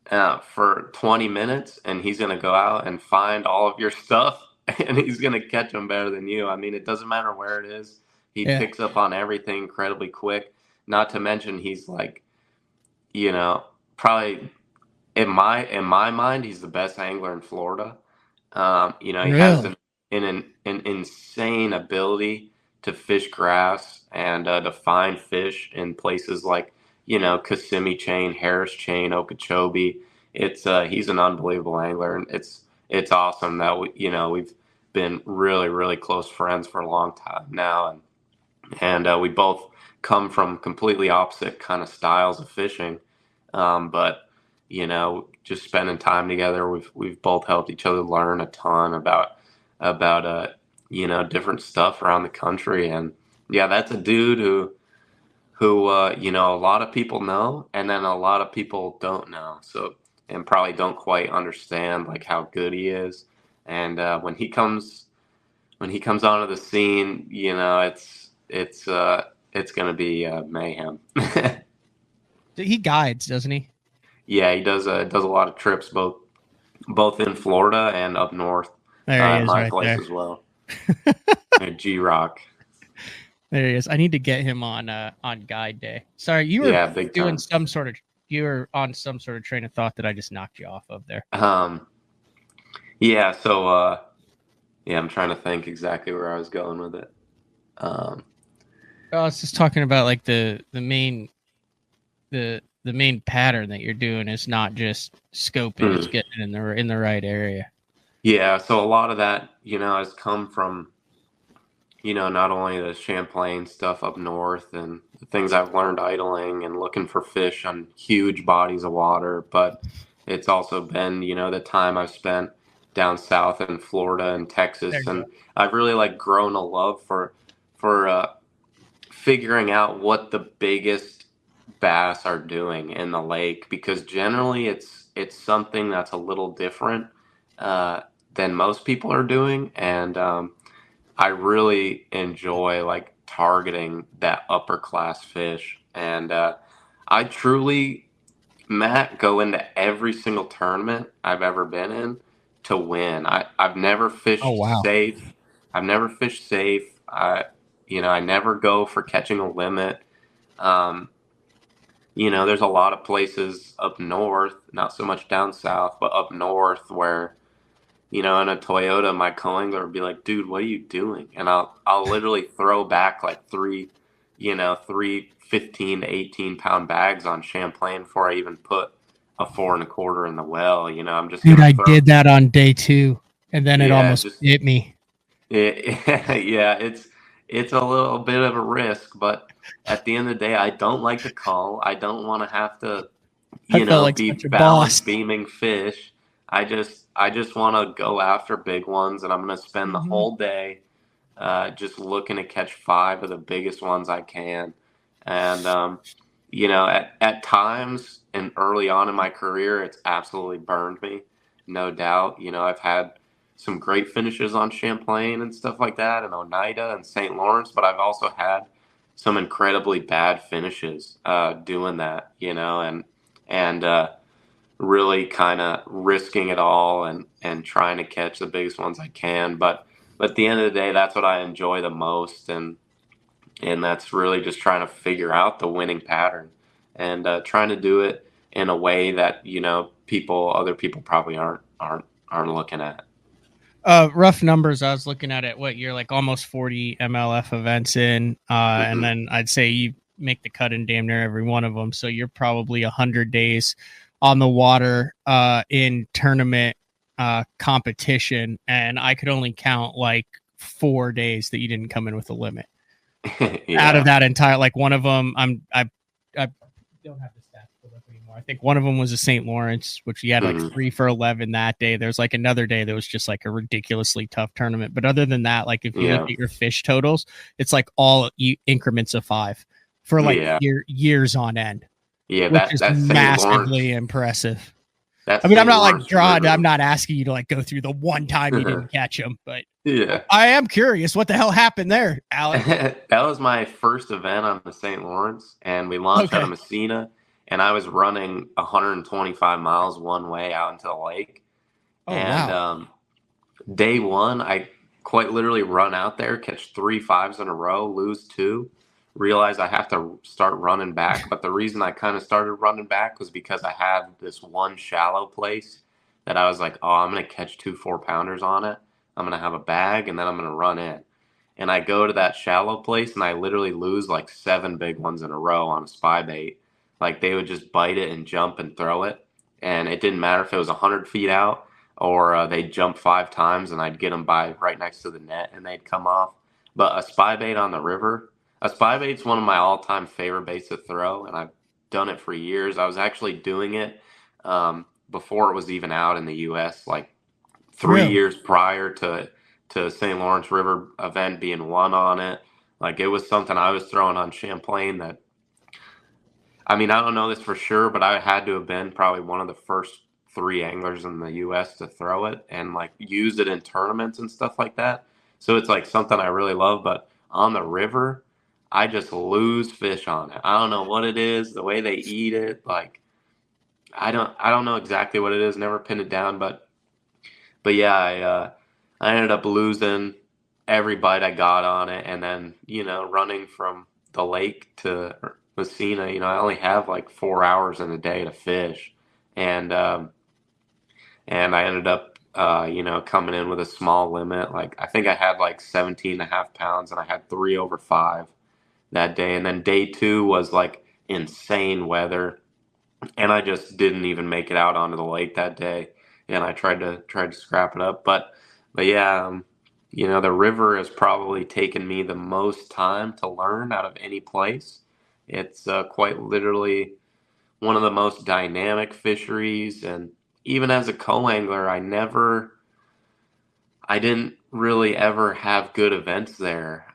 Speaker 3: for 20 minutes, and he's going to go out and find all of your stuff, and he's going to catch them better than you. I mean, it doesn't matter where it is. He picks up on everything incredibly quick. Not to mention, he's like, probably in my mind, he's the best angler in Florida. He has an insane ability to fish grass and to find fish in places like, Kissimmee Chain, Harris Chain, Okeechobee. He's an unbelievable angler, and it's awesome that we've been really, really close friends for a long time now, and we both come from completely opposite kind of styles of fishing, but just spending time together, we've both helped each other learn a ton about different stuff around the country. And yeah, that's a dude who a lot of people know, and then a lot of people don't know, and probably don't quite understand like how good he is. And when he comes onto the scene, it's gonna be mayhem.
Speaker 1: He guides, doesn't he?
Speaker 3: Yeah, he does a lot of trips both in Florida and up north.
Speaker 1: There he is,
Speaker 3: my
Speaker 1: right
Speaker 3: place
Speaker 1: there
Speaker 3: as well. G Rock.
Speaker 1: There he is. I need to get him on guide day. Sorry, you were
Speaker 3: Yeah, big
Speaker 1: doing
Speaker 3: time.
Speaker 1: you were on some sort of train of thought that I just knocked you off of there.
Speaker 3: Yeah, so yeah, I'm trying to think exactly where I was going with it.
Speaker 1: I was just talking about like the main pattern that you're doing is not just scoping; it's getting it in the right area.
Speaker 3: Yeah, so a lot of that, has come from, not only the Champlain stuff up north and the things I've learned idling and looking for fish on huge bodies of water, but it's also been, the time I've spent down south in Florida and Texas, and I've really like grown a love for figuring out what the biggest bass are doing in the lake, because generally it's something that's a little different than most people are doing, and I really enjoy like targeting that upper class fish, and I truly, Matt, go into every single tournament I've ever been in to win. I've never fished safe. I've never fished safe. I never go for catching a limit. Um, there's a lot of places up north, not so much down south, but up north where, in a Toyota, my co-angler would be like, dude, what are you doing? And I'll literally throw back like three 15 to 18 pound bags on Champlain before I even put a 4 1/4 in the well. I'm just
Speaker 1: Dude,
Speaker 3: gonna
Speaker 1: I
Speaker 3: throw.
Speaker 1: did that on day 2, and then it
Speaker 3: Yeah,
Speaker 1: almost hit me.
Speaker 3: yeah, it's a little bit of a risk, but at the end of the day, I don't like to call. I don't want to have to,
Speaker 1: I felt like
Speaker 3: be
Speaker 1: such a
Speaker 3: balance
Speaker 1: boss.
Speaker 3: beaming fish. I just want to go after big ones, and I'm going to spend the whole day just looking to catch 5 of the biggest ones I can. And at times and early on in my career, it's absolutely burned me, no doubt. I've had some great finishes on Champlain and stuff like that, and Oneida and St. Lawrence, but I've also had some incredibly bad finishes doing that, and really kind of risking it all and trying to catch the biggest ones I can. But at the end of the day, that's what I enjoy the most, and that's really just trying to figure out the winning pattern and trying to do it in a way that other people probably aren't looking at.
Speaker 1: Rough numbers. I was looking at it. What, you're like almost 40 MLF events in, and then I'd say you make the cut in damn near every one of them. So you're probably 100 days on the water in tournament competition, and I could only count like 4 days that you didn't come in with a limit. Out of that entire, like one of them, I don't have the stats pulled up anymore. I think one of them was a St. Lawrence, which you had like 3 for 11 that day. There's like another day that was just like a ridiculously tough tournament. But other than that, like if you look at your fish totals, it's like all increments of 5 for like years on end.
Speaker 3: Yeah,
Speaker 1: which is
Speaker 3: that's
Speaker 1: massively impressive.
Speaker 3: That's
Speaker 1: I mean, I'm not like
Speaker 3: Lawrence
Speaker 1: God.
Speaker 3: River.
Speaker 1: I'm not asking you to like go through the one time you didn't catch them, but
Speaker 3: yeah,
Speaker 1: I am curious what the hell happened there, Alec.
Speaker 3: That was my first event on the St. Lawrence, and we launched out of Messina, and I was running 125 miles one way out into the lake.
Speaker 1: Wow.
Speaker 3: Day one, I quite literally run out there, catch 3 5s in a row, lose 2, realize I have to start running back. But the reason I kind of started running back was because I had this one shallow place that I was like, oh, I'm going to catch 2 4-pounders on it. I'm going to have a bag, and then I'm going to run in. And I go to that shallow place, and I literally lose like 7 big ones in a row on a spy bait. Like they would just bite it and jump and throw it. And it didn't matter if it was 100 feet out or they'd jump 5 times and I'd get them by right next to the net and they'd come off. But a spy bait on the river, a spy bait's one of my all-time favorite baits to throw, and I've done it for years. I was actually doing it before it was even out in the U.S., like 3 years prior to St. Lawrence River event being won on it. Like it was something I was throwing on Champlain that, I mean, I don't know this for sure, but I had to have been probably one of the first 3 anglers in the U.S. to throw it and like use it in tournaments and stuff like that. So it's like something I really love, but on the river, I just lose fish on it. I don't know what it is, the way they eat it. Like, I don't know exactly what it is. Never pinned it down, but yeah, I ended up losing every bite I got on it, and then, running from the lake to Messina, I only have like 4 hours in a day to fish. And, I ended up, coming in with a small limit. Like, I think I had like 17 and a half pounds, and I had 3 over 5 that day. And then day 2 was like insane weather, and I just didn't even make it out onto the lake that day. And I tried to scrap it up, but yeah, the river has probably taken me the most time to learn out of any place. It's quite literally one of the most dynamic fisheries, and even as a co-angler, I didn't really ever have good events there.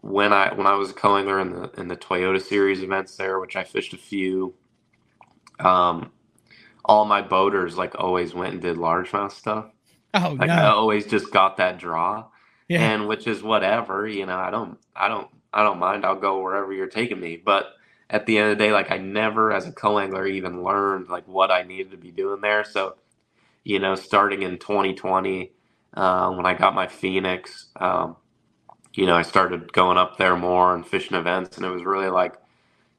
Speaker 3: When I was a co-angler in the Toyota Series events there, which I fished a few, um, all my boaters like always went and did largemouth stuff.
Speaker 1: Oh
Speaker 3: Like,
Speaker 1: no.
Speaker 3: I always just got that draw,
Speaker 1: Yeah.
Speaker 3: and which is whatever, I don't mind. I'll go wherever you're taking me. But at the end of the day, like, I never, as a co-angler, even learned like what I needed to be doing there. So, starting in 2020, when I got my Phoenix, I started going up there more and fishing events, and it was really like,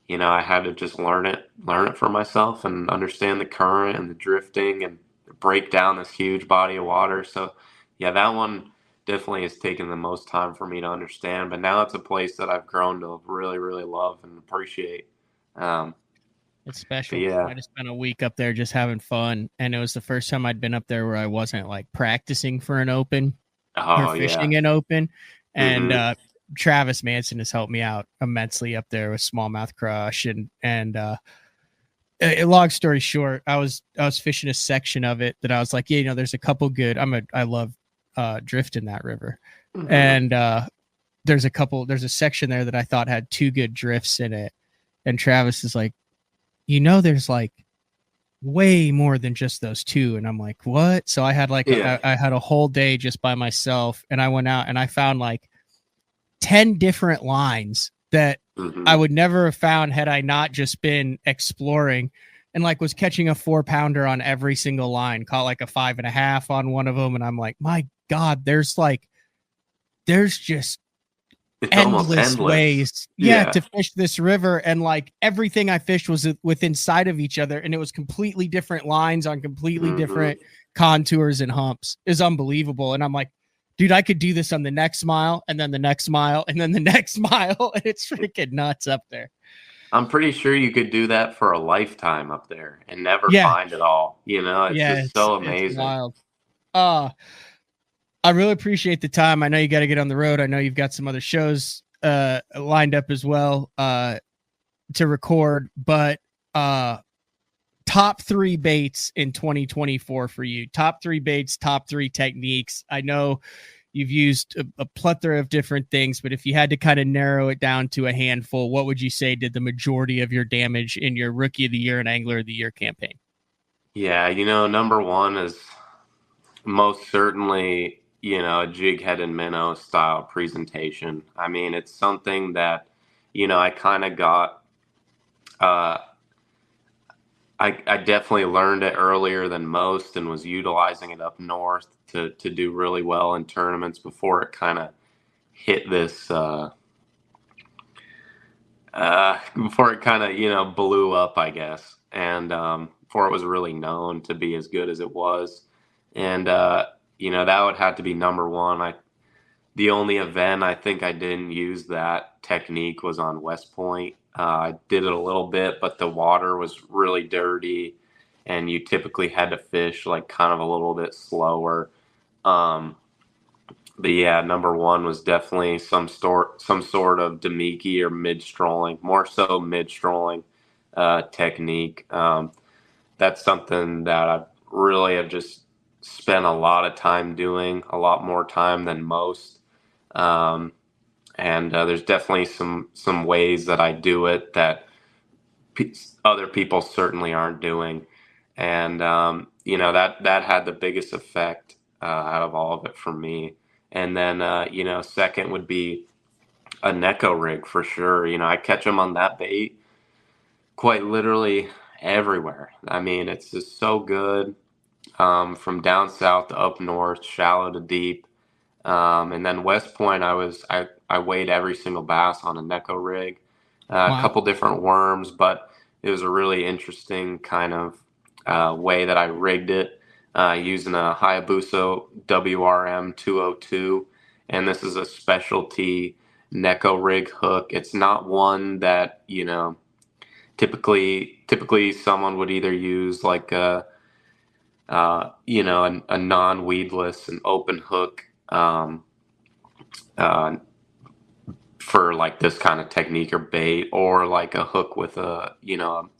Speaker 3: I had to just learn it for myself and understand the current and the drifting and break down this huge body of water. So, yeah, that one definitely has taken the most time for me to understand. But now it's a place that I've grown to really, really love and appreciate.
Speaker 1: It's special.
Speaker 3: Yeah.
Speaker 1: I just spent a week up there just having fun, and it was the first time I'd been up there where I wasn't like practicing for an open or fishing an open. And Travis Manson has helped me out immensely up there with smallmouth crush and long story short, I was fishing a section of it that I was like, yeah, there's a couple good. I love drift in that river, and there's a section there that I thought had 2 good drifts in it, and Travis is like, there's like way more than just those 2, and I'm like, what? So I had like I had a whole day just by myself, and I went out and I found like 10 different lines that I would never have found had I not just been exploring, and like was catching a 4-pounder on every single line, caught like a 5.5 on one of them. And I'm like, my God, there's just endless ways to fish this river. And like everything I fished was within sight of each other, and it was completely different lines on completely different contours and humps. Is unbelievable. And I'm like, dude, I could do this on the next mile, and then the next mile, and then the next mile. And it's freaking nuts up there.
Speaker 3: I'm pretty sure you could do that for a lifetime up there and never find it all. It's just so amazing.
Speaker 1: It's wild. I really appreciate the time. I know you got to get on the road. I know you've got some other shows lined up as well to record, but top 3 baits in 2024 for you. Top 3 baits, top 3 techniques. I know you've used a plethora of different things, but if you had to kind of narrow it down to a handful, what would you say did the majority of your damage in your Rookie of the Year and Angler of the Year campaign?
Speaker 3: Yeah, number 1 is most certainly, a jig head and minnow style presentation. I mean, it's something that, I kind of got, I definitely learned it earlier than most and was utilizing it up north to do really well in tournaments before it kind of hit this, before it kind of, blew up, I guess. And before it was really known to be as good as it was. And, that would have to be number 1. The only event I think I didn't use that technique was on West Point. I did it a little bit, but the water was really dirty, and you typically had to fish like kind of a little bit slower. But yeah, number 1 was definitely some sort of Demiki or mid-strolling, more so mid-strolling technique. That's something that I really have just spent a lot of time doing, a lot more time than most. And there's definitely some ways that I do it that other people certainly aren't doing. And, that had the biggest effect out of all of it for me. And then, second would be a Neko rig for sure. I catch them on that bait quite literally everywhere. I mean, it's just so good. From down south to up north, shallow to deep. And then West Point, I weighed every single bass on a Neko rig, a couple different worms, but it was a really interesting kind of way that I rigged it using a Hayabusa WRM 202, and this is a specialty Neko rig hook. It's not one that typically someone would either use like a non-weedless and open hook for like this kind of technique or bait, or like a hook with a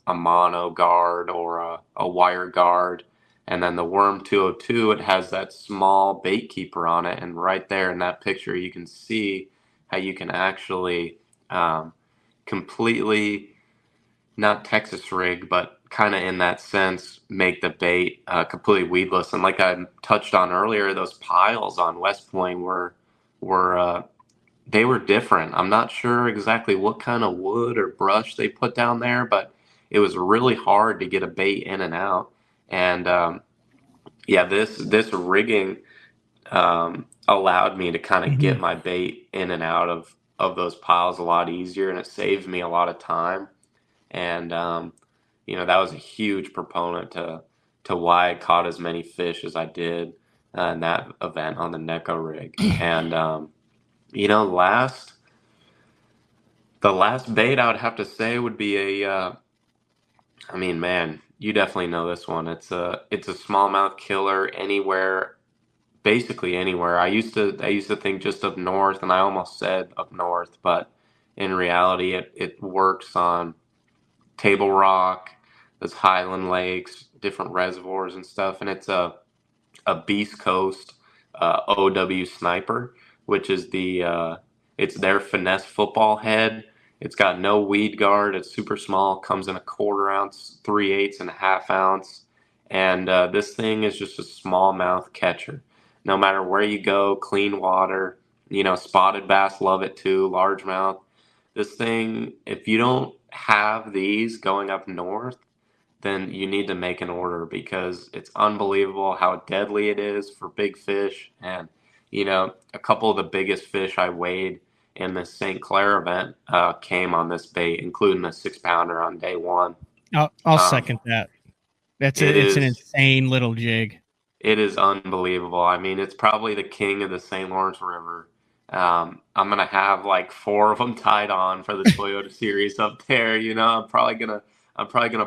Speaker 3: mono guard or a wire guard. And then the Worm 202, it has that small bait keeper on it, and right there in that picture you can see how you can actually completely, not Texas rig, but kind of in that sense, make the bait completely weedless. And like I touched on earlier, those piles on West Point were they were different. I'm not sure exactly what kind of wood or brush they put down there, but it was really hard to get a bait in and out. And this rigging allowed me to kind of get my bait in and out of those piles a lot easier, and it saved me a lot of time. And that was a huge proponent to why I caught as many fish as I did in that event on the Neko rig. And the last bait I would have to say would be you definitely know this one. It's a smallmouth killer anywhere, basically anywhere. I used to think just up north, and I almost said up north, but in reality, it works on Table Rock, those highland lakes, different reservoirs and stuff, and it's a Beast Coast OW Sniper, which is it's their finesse football head. It's got no weed guard. It's super small. Comes in a 1/4 ounce, 3/8 and a 1/2 ounce, and this thing is just a smallmouth catcher. No matter where you go, clean water. Spotted bass love it too. Largemouth. This thing, if you don't have these going up north, then you need to make an order, because it's unbelievable how deadly it is for big fish. And a couple of the biggest fish I weighed in the St. Clair event came on this bait, including a 6-pounder on day one.
Speaker 1: I'll second that. It's an insane little jig.
Speaker 3: It is unbelievable. I mean, it's probably the king of the St. Lawrence River. I'm gonna have like 4 of them tied on for the Toyota Series up there. I'm probably gonna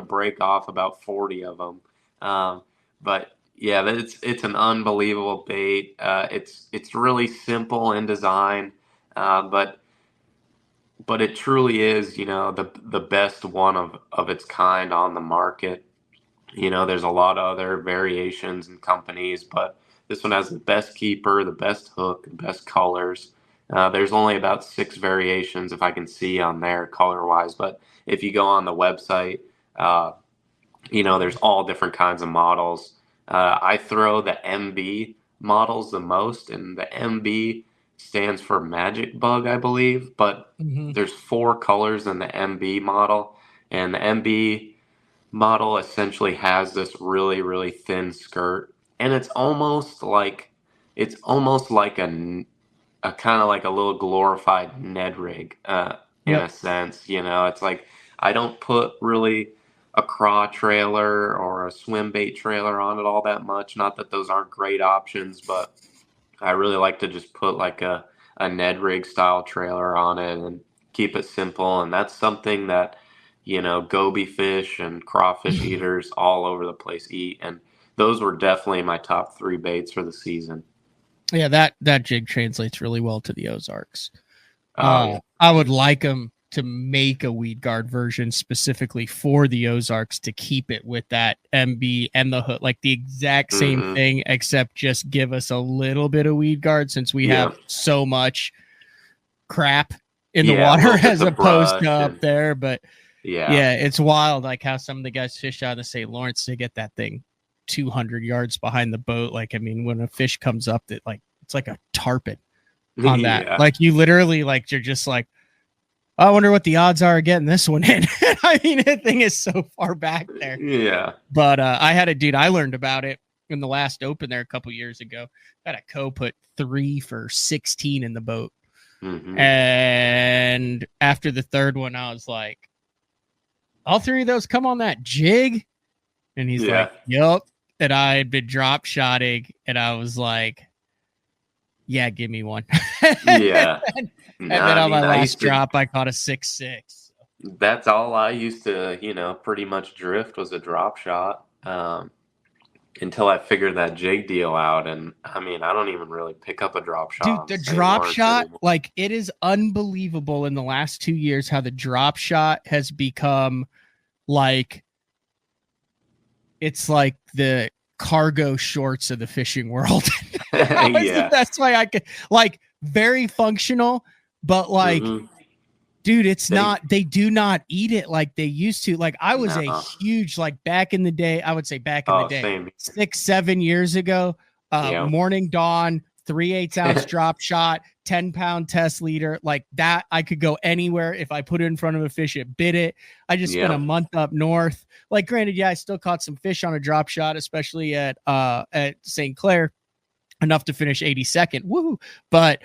Speaker 3: break off about 40 of them. But yeah, it's an unbelievable bait. It's really simple in design, but it truly is the best one of its kind on the market. There's a lot of other variations and companies, but this one has the best keeper, the best hook, the best colors. There's only about 6 variations if I can see on there color-wise, but if you go on the website, there's all different kinds of models. I throw the MB models the most, and the MB stands for Magic Bug, I believe, but there's 4 colors in the MB model, and the MB model essentially has this really, really thin skirt, and it's almost like a kind of like a little glorified Ned rig in a sense. It's like I don't put really a craw trailer or a swim bait trailer on it all that much. Not that those aren't great options, but I really like to just put like a Ned rig style trailer on it and keep it simple. And that's something that goby fish and crawfish eaters all over the place eat, and those were definitely my top 3 baits for the season.
Speaker 1: Yeah, that jig translates really well to the Ozarks. I would like them to make a weed guard version specifically for the Ozarks to keep it with that MB and the hook, like the exact same thing, except just give us a little bit of weed guard, since we have so much crap in the water as opposed to up there. But yeah, it's wild, like how some of the guys fish out of the St. Lawrence, they get that thing 200 yards behind the boat. Like, I mean, when a fish comes up, that like it's like a tarpon on that. Like you literally like you're just like, I wonder what the odds are of getting this one in. I mean, the thing is so far back there.
Speaker 3: Yeah.
Speaker 1: But I had a dude, I learned about it in the last open there a couple years ago. Had a co put 3 for 16 in the boat.
Speaker 3: Mm-hmm.
Speaker 1: And after the third one, I was like, all 3 of those come on that jig? And he's like, yep. And I had been drop shotting, and I was like, yeah, give me one.
Speaker 3: Yeah.
Speaker 1: And then on my last drop, I caught a 6.6.
Speaker 3: That's all I used to, pretty much drift was a drop shot until I figured that jig deal out. And I mean, I don't even really pick up a drop shot.
Speaker 1: Dude, the drop shot, like, it is unbelievable in the last 2 years how the drop shot has become like, it's like the cargo shorts of the fishing world.
Speaker 3: Yeah.
Speaker 1: That's why I could, like, very functional, but like, dude, it's not, they do not eat it like they used to. Like, I was a huge, like, back in the day, I would say back in the day,
Speaker 3: same.
Speaker 1: 6-7 years ago, Morning Dawn, 3/8 ounce drop shot, 10-pound test leader, like that. I could go anywhere. If I put it in front of a fish, it bit it. I just spent a month up north. Like, granted, I still caught some fish on a drop shot, especially at St. Clair, enough to finish 82nd. Woo! But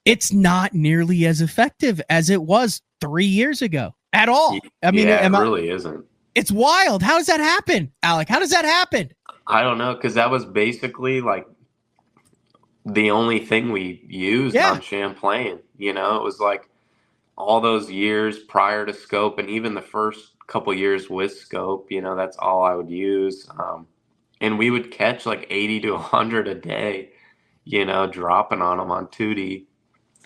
Speaker 1: it's not nearly as effective as it was 3 years ago at all. I mean,
Speaker 3: it really isn't.
Speaker 1: It's wild. How does that happen, Alec? How does that happen?
Speaker 3: I don't know, because that was basically like the only thing we used on Champlain. It was like all those years prior to scope, and even the first couple years with scope, that's all I would use. And we would catch like 80 to 100 a day, dropping on them on 2D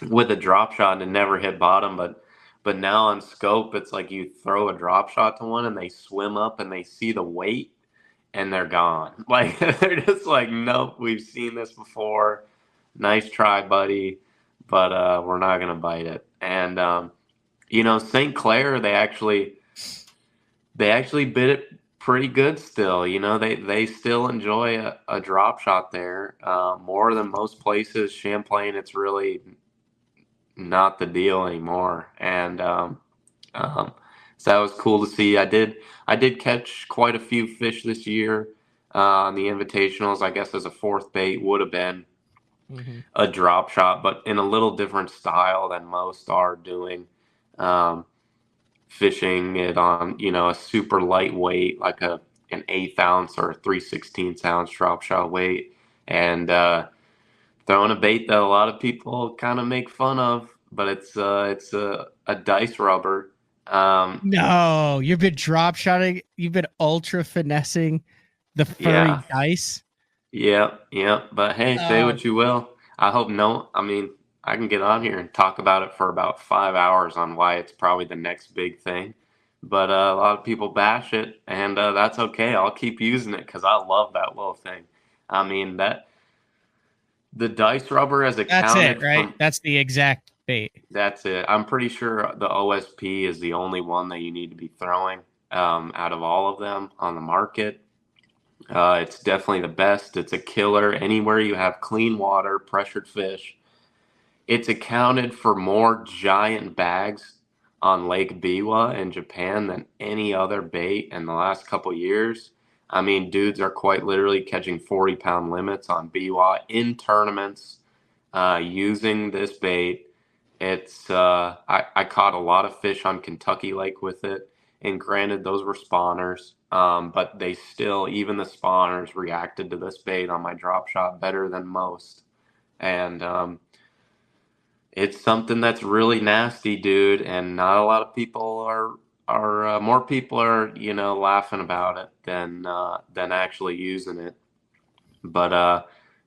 Speaker 3: with a drop shot and never hit bottom. But now on scope, it's like you throw a drop shot to one and they swim up and they see the weight and they're gone. Like, they're just like, nope, we've seen this before. Nice try, buddy, but we're not going to bite it. And, St. Clair, they actually bit it pretty good still. They still enjoy a drop shot there more than most places. Champlain, it's really not the deal anymore. And so that was cool to see. I did catch quite a few fish this year on the invitationals. I guess as a fourth bait would have been a drop shot, but in a little different style than most are doing. Fishing it on, a super lightweight, like an 1/8 ounce or a 3/16 ounce drop shot weight, and throwing a bait that a lot of people kind of make fun of, but it's a dice rubber.
Speaker 1: No, you've been drop shotting. You've been ultra finessing the furry dice.
Speaker 3: Yeah. But hey, say what you will. I hope I can get on here and talk about it for about 5 hours on why it's probably the next big thing. But a lot of people bash it, and that's okay. I'll keep using it because I love that little thing. I mean, the dice rubber as accounted.
Speaker 1: That's it, right? That's the exact bait.
Speaker 3: That's it. I'm pretty sure the OSP is the only one that you need to be throwing out of all of them on the market. It's definitely the best. It's a killer anywhere you have clean water, pressured fish. It's accounted for more giant bags on Lake Biwa in Japan than any other bait in the last couple years. I mean, dudes are quite literally catching 40-pound limits on Biwa in tournaments using this bait. It's I caught a lot of fish on Kentucky Lake with it, and granted, those were spawners, but they still, even the spawners, reacted to this bait on my drop shot better than most. And it's something that's really nasty, dude, and not a lot of people are more people are laughing about it than actually using it. But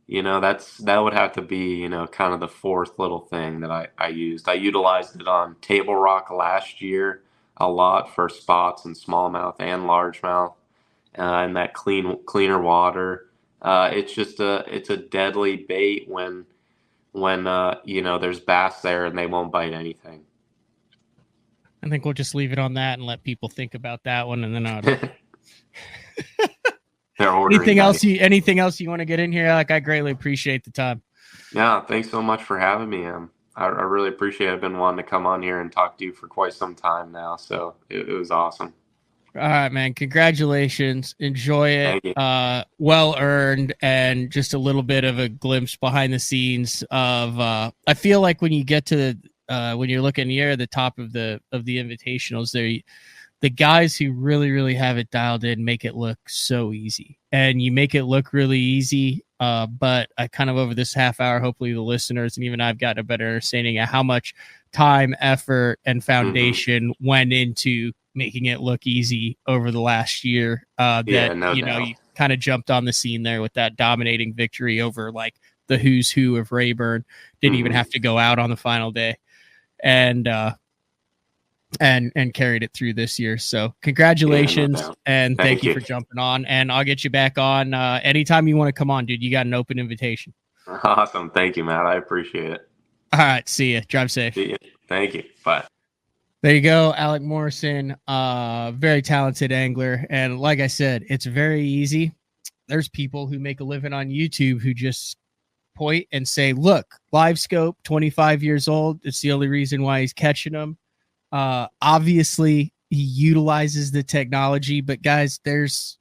Speaker 3: that would have to be kind of the fourth little thing that I used. I utilized it on Table Rock last year a lot for spots and smallmouth and largemouth, and that cleaner water. It's a deadly bait when there's bass there and they won't bite anything.
Speaker 1: I think we'll just leave it on that and let people think about that one, and then anything else you want to get in here? Like, I greatly appreciate the time.
Speaker 3: Yeah, thanks so much for having me. I really appreciate it. I've been wanting to come on here and talk to you for quite some time now, so it was awesome.
Speaker 1: All right, man. Congratulations. Enjoy it. Well earned, and just a little bit of a glimpse behind the scenes of I feel like when you get to when you're looking near the top of the invitationals, the guys who really have it dialed in make it look so easy. And you make it look really easy. But I kind of over this half hour, hopefully the listeners and even I've gotten a better understanding of how much time, effort, and foundation went into making it look easy over the last year. You kind of jumped on the scene there with that dominating victory over like the who's who of Rayburn. Didn't even have to go out on the final day, and carried it through this year. So congratulations, and thank you for jumping on. And I'll get you back on anytime you want to come on, dude. You got an open invitation.
Speaker 3: Awesome. Thank you, Matt. I appreciate it.
Speaker 1: All right. See you. Drive safe.
Speaker 3: See you. Thank you. Bye.
Speaker 1: There you go. Alec Morrison, very talented angler. And like I said, it's very easy. There's people who make a living on YouTube who just point and say, look, live scope, 25 years old. It's the only reason why he's catching them. Obviously he utilizes the technology, but guys, there's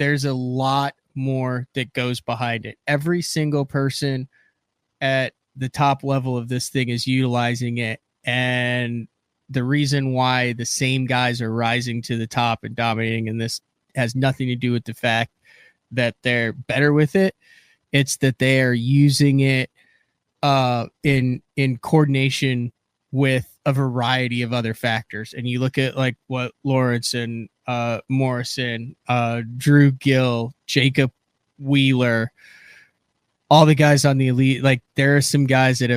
Speaker 1: a lot more that goes behind it. Every single person at the top level of this thing is utilizing it. And the reason why the same guys are rising to the top and dominating in this has nothing to do with the fact that they're better with it. It's that they are using it in coordination with a variety of other factors. And you look at like what Lawrence and Morrison, Drew Gill, Jacob Wheeler, all the guys on the elite, like there are some guys that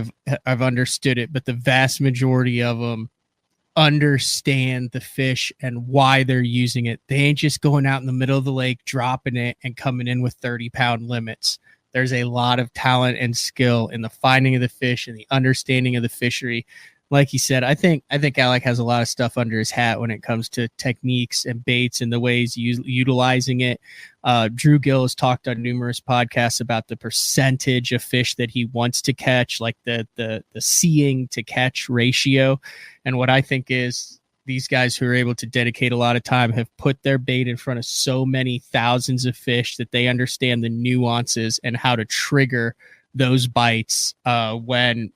Speaker 1: have understood it, but the vast majority of them understand the fish and why they're using it. They ain't just going out in the middle of the lake, dropping it and coming in with 30-pound limits. There's a lot of talent and skill in the finding of the fish and the understanding of the fishery. Like he said, I think Alec has a lot of stuff under his hat when it comes to techniques and baits and the ways utilizing it. Drew Gill has talked on numerous podcasts about the percentage of fish that he wants to catch, like the seeing to catch ratio. And what I think is these guys who are able to dedicate a lot of time have put their bait in front of so many thousands of fish that they understand the nuances and how to trigger those bites when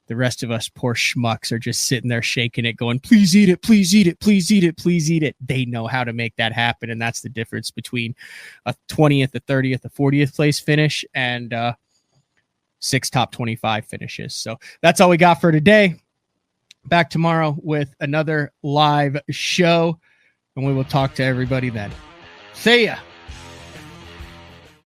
Speaker 1: the rest of us poor schmucks are just sitting there shaking it, going, please eat it, please eat it, please eat it, please eat it. They know how to make that happen. And that's the difference between a 20th, a 30th, a 40th place finish and 6 top 25 finishes. So that's all we got for today. Back tomorrow with another live show, and we will talk to everybody then. See ya.